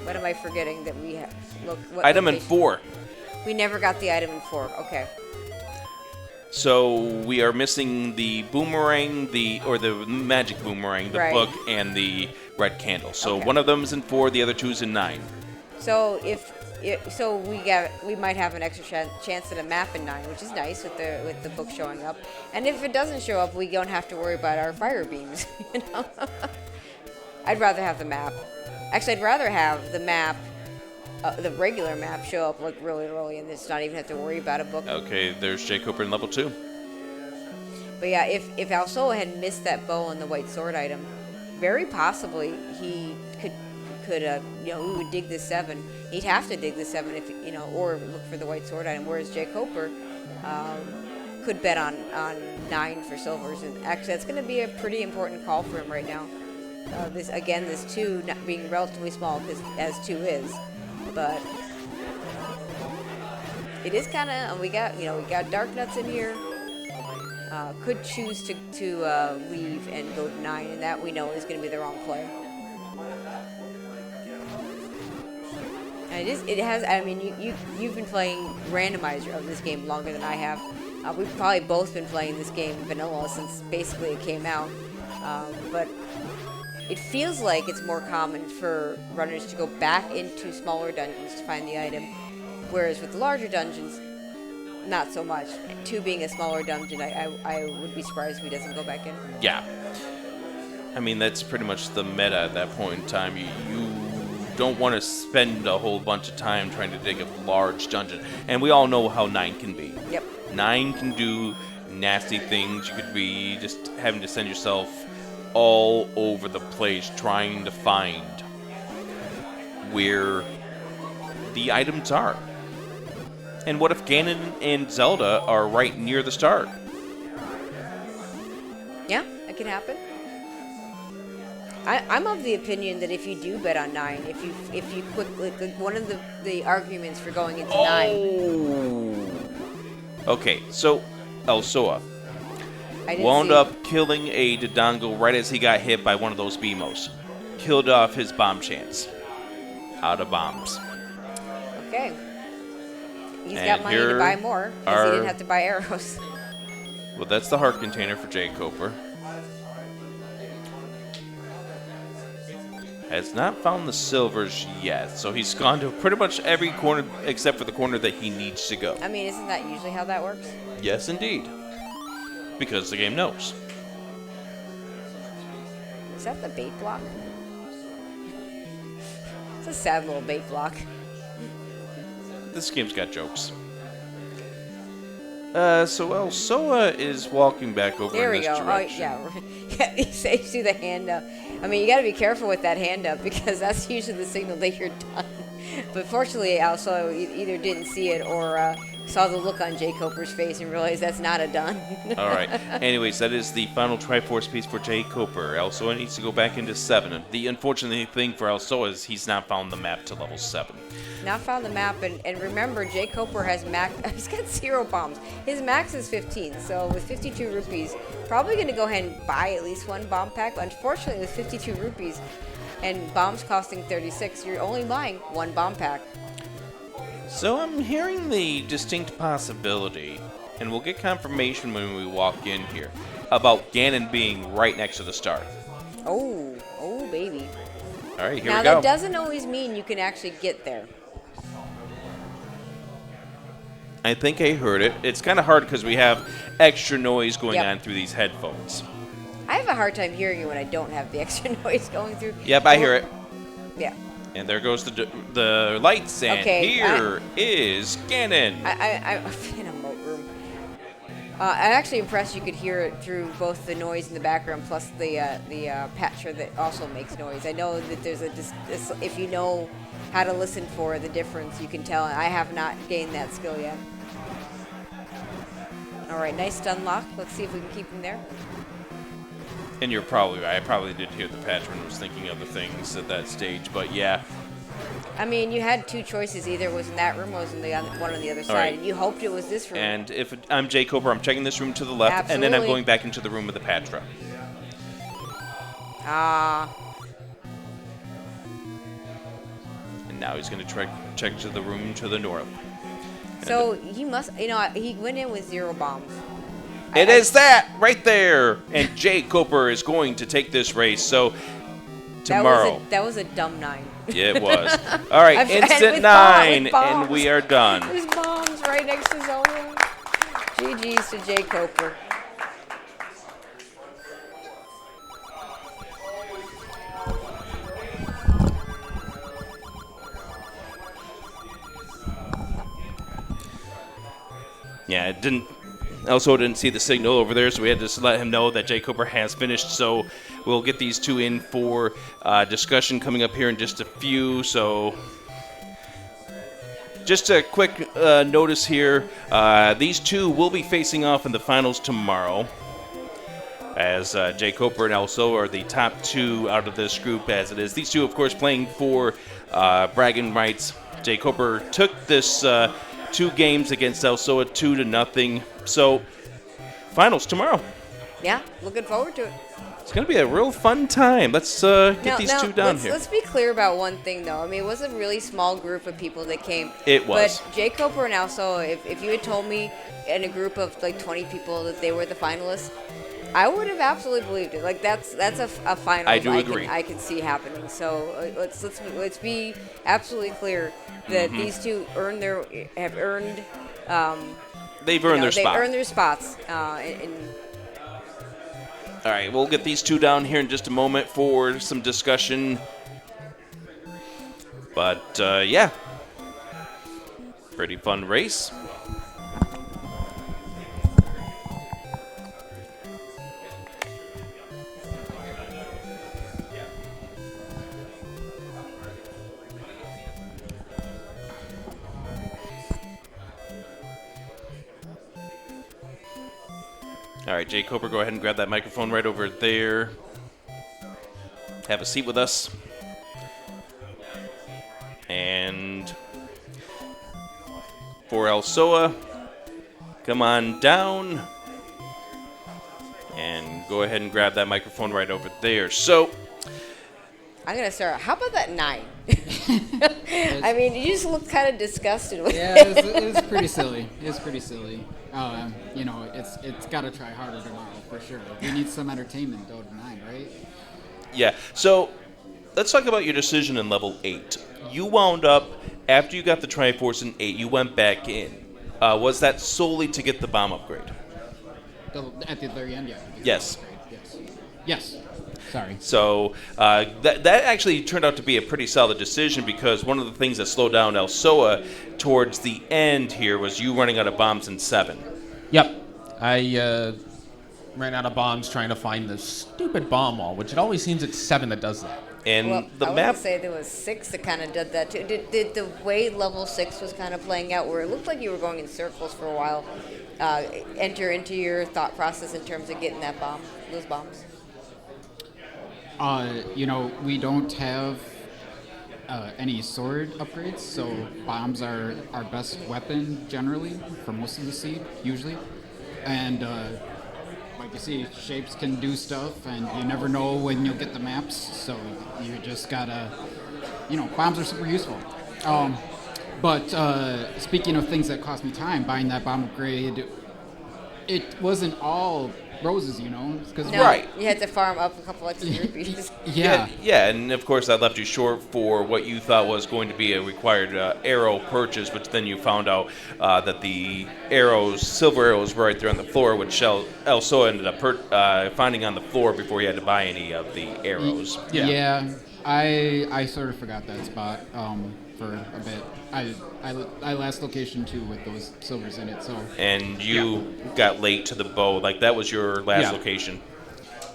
what am I forgetting that we have? Look, what item location? in 4. We never got the item in 4. Okay. So we are missing the boomerang, the magic boomerang, the book, and the red candle. So one of them is in 4, the other 2 is in 9. So we might have an extra chance at a map in 9, which is nice with the book showing up. And if it doesn't show up, we don't have to worry about our fire beams. You know, I'd rather have the map. Actually, I'd rather have the map, the regular map, show up like really early, and just not even have to worry about a book. Okay, there's jkoper in level 2. But yeah, if Alsoa had missed that bow and the white sword item, very possibly he could we would dig the 7. He'd have to dig the 7 if or look for the white sword item. Whereas jkoper could bet on 9 for silvers, and actually that's going to be a pretty important call for him right now. This 2 not being relatively small, as 2 is, but it is kind of. We got dark nuts in here. could choose to leave and go to 9, and that we know is going to be the wrong play. And it has. I mean, you've been playing randomizer of this game longer than I have. We've probably both been playing this game vanilla since basically it came out. But it feels like it's more common for runners to go back into smaller dungeons to find the item, whereas with the larger dungeons, not so much. 2 being a smaller dungeon, I would be surprised if he doesn't go back in. Yeah. I mean, that's pretty much the meta at that point in time. You don't want to spend a whole bunch of time trying to dig a large dungeon. And we all know how 9 can be. Yep. 9 can do nasty things. You could be just having to send yourself all over the place trying to find where the items are. And what if Ganon and Zelda are right near the start? Yeah, that can happen. I'm of the opinion that if you do bet on 9, if you quickly, one of the arguments for going into 9. Okay, so Alsoa wound up killing a Dodongo right as he got hit by one of those BMOs. Killed off his bomb chance. Out of bombs. Okay. He's got money to buy more because he didn't have to buy arrows. Well, that's the heart container for jkoper. Has not found the silvers yet, so he's gone to pretty much every corner except for the corner that he needs to go. I mean, isn't that usually how that works? Yes, indeed. Because the game knows. Is that the bait block? It's a sad little bait block. This game's got jokes. So Alsoa is walking back over in this direction. Oh, yeah. He saves you the hand up. I mean, you got to be careful with that hand up because that's usually the signal that you're done. But fortunately, Alsoa either didn't see it or saw the look on jkoper's face and realized that's not a done. All right. Anyways, that is the final Triforce piece for jkoper. Alsoa needs to go back into 7. The unfortunate thing for Alsoa is he's not found the map to level 7. Not found the map, and remember, jkoper has max. He's got 0 bombs. His max is 15, so with 52 rupees, probably going to go ahead and buy at least 1 bomb pack. Unfortunately, with 52 rupees and bombs costing 36, you're only buying 1 bomb pack. So I'm hearing the distinct possibility, and we'll get confirmation when we walk in here, about Ganon being right next to the start. Oh, baby. All right, here now, we go. that doesn't always mean you can actually get there. I think I heard it. It's kind of hard because we have extra noise going on through these headphones. I have a hard time hearing you when I don't have the extra noise going through. Yep, I hear it. Yeah. And there goes the lights, and here is Ganon. I'm in a moat room. I'm actually impressed you could hear it through both the noise in the background plus the patcher that also makes noise. I know that there's if you know how to listen for the difference, you can tell. I have not gained that skill yet. All right, nice stun lock. Let's see if we can keep him there. And you're probably right. I probably did hear the patch when I was thinking of the things at that stage, but yeah. I mean, you had 2 choices. Either it was in that room or it was in the one on the other side. Right. And you hoped it was this room. And if I'm jkoper, I'm checking this room to the left, Absolutely. and then I'm going back into the room with the Patra. And now he's going to check to the room to the north. So he must, he went in with 0 bombs. It is that right there. And jkoper is going to take this race. So tomorrow. That was a dumb 9. Yeah, it was. All right, instant 9, and we are done. There's bombs right next to Zelda. GG's to jkoper. Yeah, it didn't. Also didn't see the signal over there, so we had to just let him know that jkoper has finished. So we'll get these 2 in for discussion coming up here in just a few. So just a quick notice here. These 2 will be facing off in the finals tomorrow, as jkoper and Alsoa are the top 2 out of this group as it is. These 2, of course, playing for bragging rights. jkoper took this 2 games against Alsoa 2-0. So finals tomorrow. Yeah, looking forward to it. It's going to be a real fun time. Let's get these two down here. Let's be clear about one thing, though. I mean, it was a really small group of people that came. It was. But jkoper and Alsoa, if you had told me in a group of like 20 people that they were the finalists, I would have absolutely believed it. Like that's a final. I do agree. I can see happening. So let's be absolutely clear that these two have earned. They've earned their spot. They've earned their spots. All right, we'll get these two down here in just a moment for some discussion. But, yeah, pretty fun race. All right, jkoper, go ahead and grab that microphone right over there. Have a seat with us. And for Alsoa, come on down. And go ahead and grab that microphone right over there. So, I'm going to start. How about that 9? I mean, you just look kind of disgusted with yeah, it. it was pretty silly. It was pretty silly. It's got to try harder tomorrow for sure. We need some entertainment though tonight, right? yeah. So, let's talk about your decision in level 8. You wound up, after you got the Triforce in 8, you went back in. Was that solely to get the bomb upgrade? At the very end, yeah. Yes. Yes. Sorry. So that actually turned out to be a pretty solid decision, because one of the things that slowed down Alsoa towards the end here was you running out of bombs in 7. Yep. I ran out of bombs trying to find the stupid bomb wall, which it always seems it's 7 that does that. And Well, the I map. would say there was 6 that kind of did that too. Did the way level 6 was kind of playing out, where it looked like you were going in circles for a while, enter into your thought process in terms of getting those bombs? We don't have any sword upgrades, so bombs are our best weapon generally for most of the seed, usually. And like you see, shapes can do stuff, and you never know when you'll get the maps, so you just gotta, bombs are super useful. But speaking of things that cost me time, buying that bomb upgrade, it wasn't all roses, because No, Right. You had to farm up a couple extra rupees. yeah. Yeah, and of course that left you short for what you thought was going to be a required arrow purchase, but then you found out that the silver arrows were right there on the floor, which Alsoa ended up finding on the floor before he had to buy any of the arrows. Yeah, I sort of forgot that spot for a bit. I last location too with those silvers in it, so. And you got late to the bow, like that was your last Yeah. location.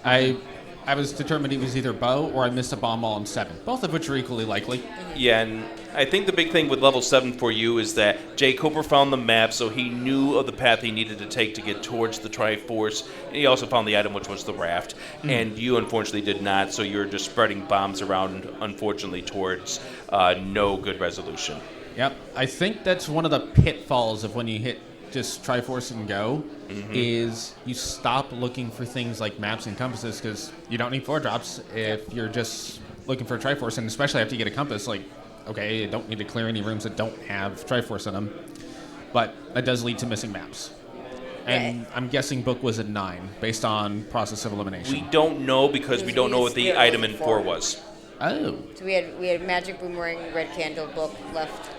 I was determined it was either bow or I missed a bomb wall in 7, both of which are equally likely. Yeah, and I think the big thing with level 7 for you is that jkoper found the map, so he knew of the path he needed to take to get towards the Triforce. And he also found the item, which was the raft. And you, unfortunately, did not, so you're just spreading bombs around, unfortunately, towards no good resolution. Yep. I think that's one of the pitfalls of when you hit just Triforce and go, is you stop looking for things like maps and compasses, because you don't need 4 drops if you're just looking for a Triforce, and especially after you get a compass, like, okay, you don't need to clear any rooms that don't have Triforce in them, but that does lead to missing maps. And I'm guessing book was a 9, based on process of elimination. We don't know, because we don't know what the item in 4 was. Oh. So we had Magic Boomerang, Red Candle book left.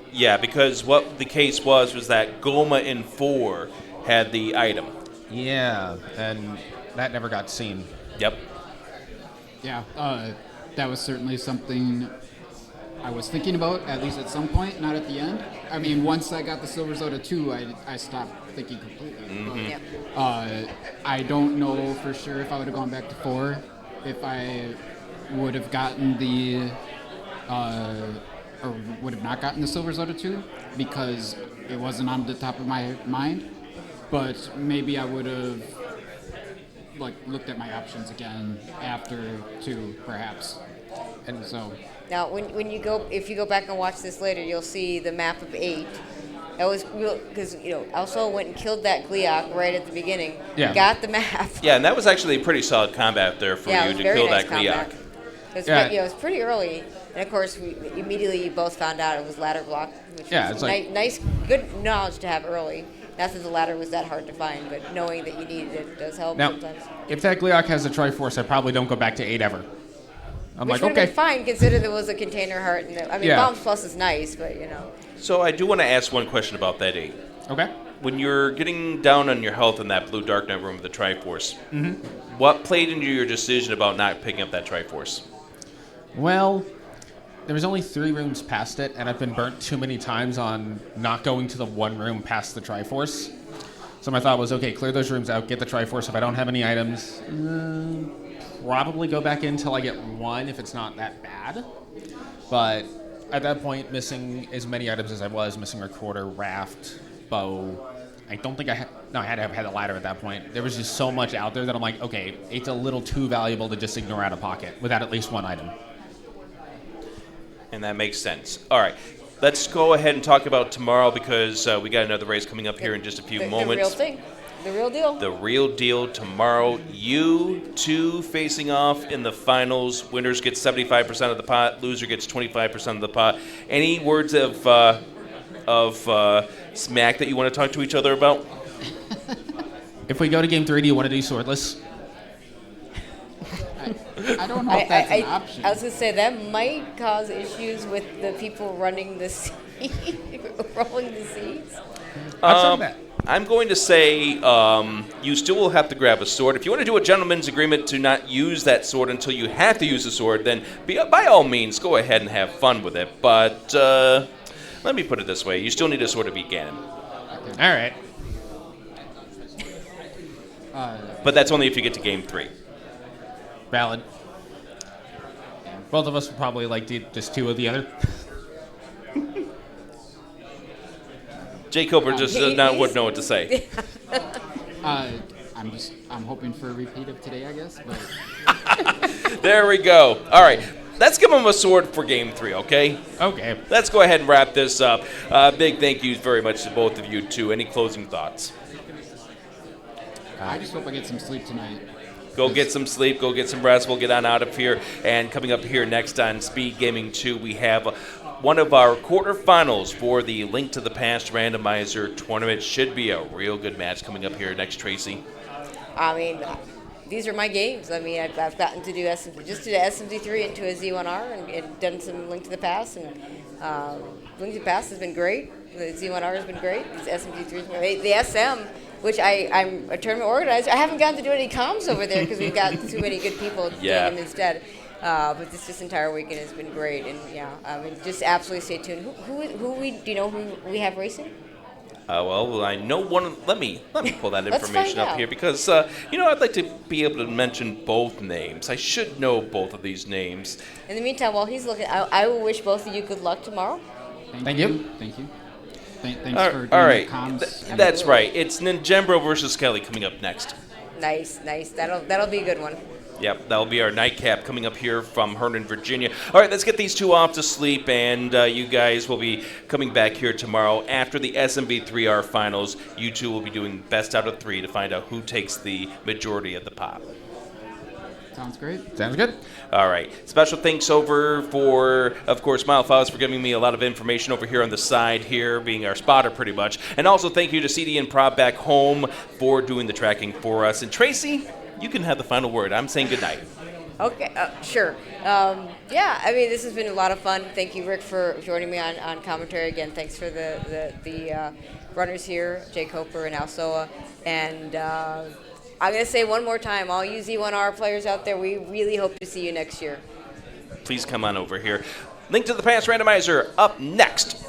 Yeah, because what the case was that Goma in 4 had the item. Yeah, and that never got seen. Yep. Yeah, that was certainly something I was thinking about, at least at some point, not at the end. I mean, once I got the silvers out of 2, I stopped thinking completely. Yeah. But, I don't know for sure if I would have gone back to 4, if I would have gotten the, or would have not gotten the silvers out of 2, because it wasn't on the top of my mind. But maybe I would have looked at my options again after 2, perhaps. And so Now, if you go back and watch this later, you'll see the map of 8 That was real because Alsoa went and killed that Gliok right at the beginning. Yeah. Got the map. Yeah, and that was actually a pretty solid combat there for Yeah, it you was to very kill nice that combat. Gliok. It was pretty early, and of course, we immediately both found out it was ladder block, which Yeah, was it's like- nice, good knowledge to have early. Not that the ladder was that hard to find, but knowing that you needed it does help Now, sometimes. if that Gliok has a Triforce, I probably don't go back to 8 ever. I'm Which like, would have okay. been fine, considering there was a container heart. And Yeah. Bombs Plus is nice, but So I do want to ask one question about that 8. Okay. When you're getting down on your health in that blue Dark Knight room with the Triforce, what played into your decision about not picking up that Triforce? Well, there was only 3 rooms past it, and I've been burnt too many times on not going to the one room past the Triforce. So my thought was, okay, clear those rooms out, get the Triforce. If I don't have any items, probably go back in until I get 1 if it's not that bad. But at that point, missing as many items as I was, missing recorder, raft, bow. I don't think I had to have had a ladder at that point. There was just so much out there that I'm like, okay, it's a little too valuable to just ignore out of pocket without at least 1 item. And that makes sense. All right, let's go ahead and talk about tomorrow because we got another race coming up here in just a few moments. The real thing. The real deal. The real deal tomorrow. You two facing off in the finals. Winners get 75% of the pot. Loser gets 25% of the pot. Any words of smack that you want to talk to each other about? If we go to game 3, do you want to do swordless? I don't know if that's an option. I was going to say, that might cause issues with the people running the seat, rolling the seats. I've that. I'm going to say you still will have to grab a sword. If you want to do a gentleman's agreement to not use that sword until you have to use the sword, then by all means, go ahead and have fun with it. But let me put it this way. You still need a sword to beat Ganon. All right. But that's only if you get to game 3. Valid. Both of us would probably like to just 2 of the other. jkoper just would know what to say. I'm hoping for a repeat of today, I guess. But There we go. All right. Let's give him a sword for game 3, okay? Okay. Let's go ahead and wrap this up. Big thank yous very much to both of you, too. Any closing thoughts? I just hope I get some sleep tonight. Go get some sleep. Go get some rest. We'll get on out of here. And coming up here next on Speed Gaming 2, we have one of our quarterfinals for the Link to the Past Randomizer tournament. Should be a real good match coming up here next, Tracy. I mean, these are my games. I mean, I've gotten to do SMD3 into a Z1R and done some Link to the Past. And Link to the Past has been great. The Z1R has been great. The SMD3 has been great. The SM, which I'm a tournament organizer. I haven't gotten to do any comms over there because we've got too many good people doing them instead. But this entire weekend has been great, and I mean, just absolutely stay tuned. Do you know who we have racing? Well, I know one. Let me pull that Let's information find up out. here because I'd like to be able to mention both names. I should know both of these names. In the meantime, while he's looking, I will wish both of you good luck tomorrow. Thank you. Thanks for doing All right, the comms. that's right. It's Ninjembro versus Kelly coming up next. Nice. That'll be a good one. Yep, that'll be our nightcap coming up here from Herndon, Virginia. All right, let's get these two off to sleep, and you guys will be coming back here tomorrow after the SMB3R finals. You two will be doing best out of 3 to find out who takes the majority of the pop. Sounds great. Sounds good. All right. Special thanks over for, of course, Mile Files for giving me a lot of information over here on the side here, being our spotter pretty much. And also thank you to CD and Prop back home for doing the tracking for us. And Tracy, you can have the final word. I'm saying goodnight. Okay, sure. I mean, this has been a lot of fun. Thank you, Rick, for joining me on commentary again. Thanks for the runners here, jkoper and Alsoa. And I'm going to say one more time, all you Z1R players out there, we really hope to see you next year. Please come on over here. Link to the Past Randomizer up next.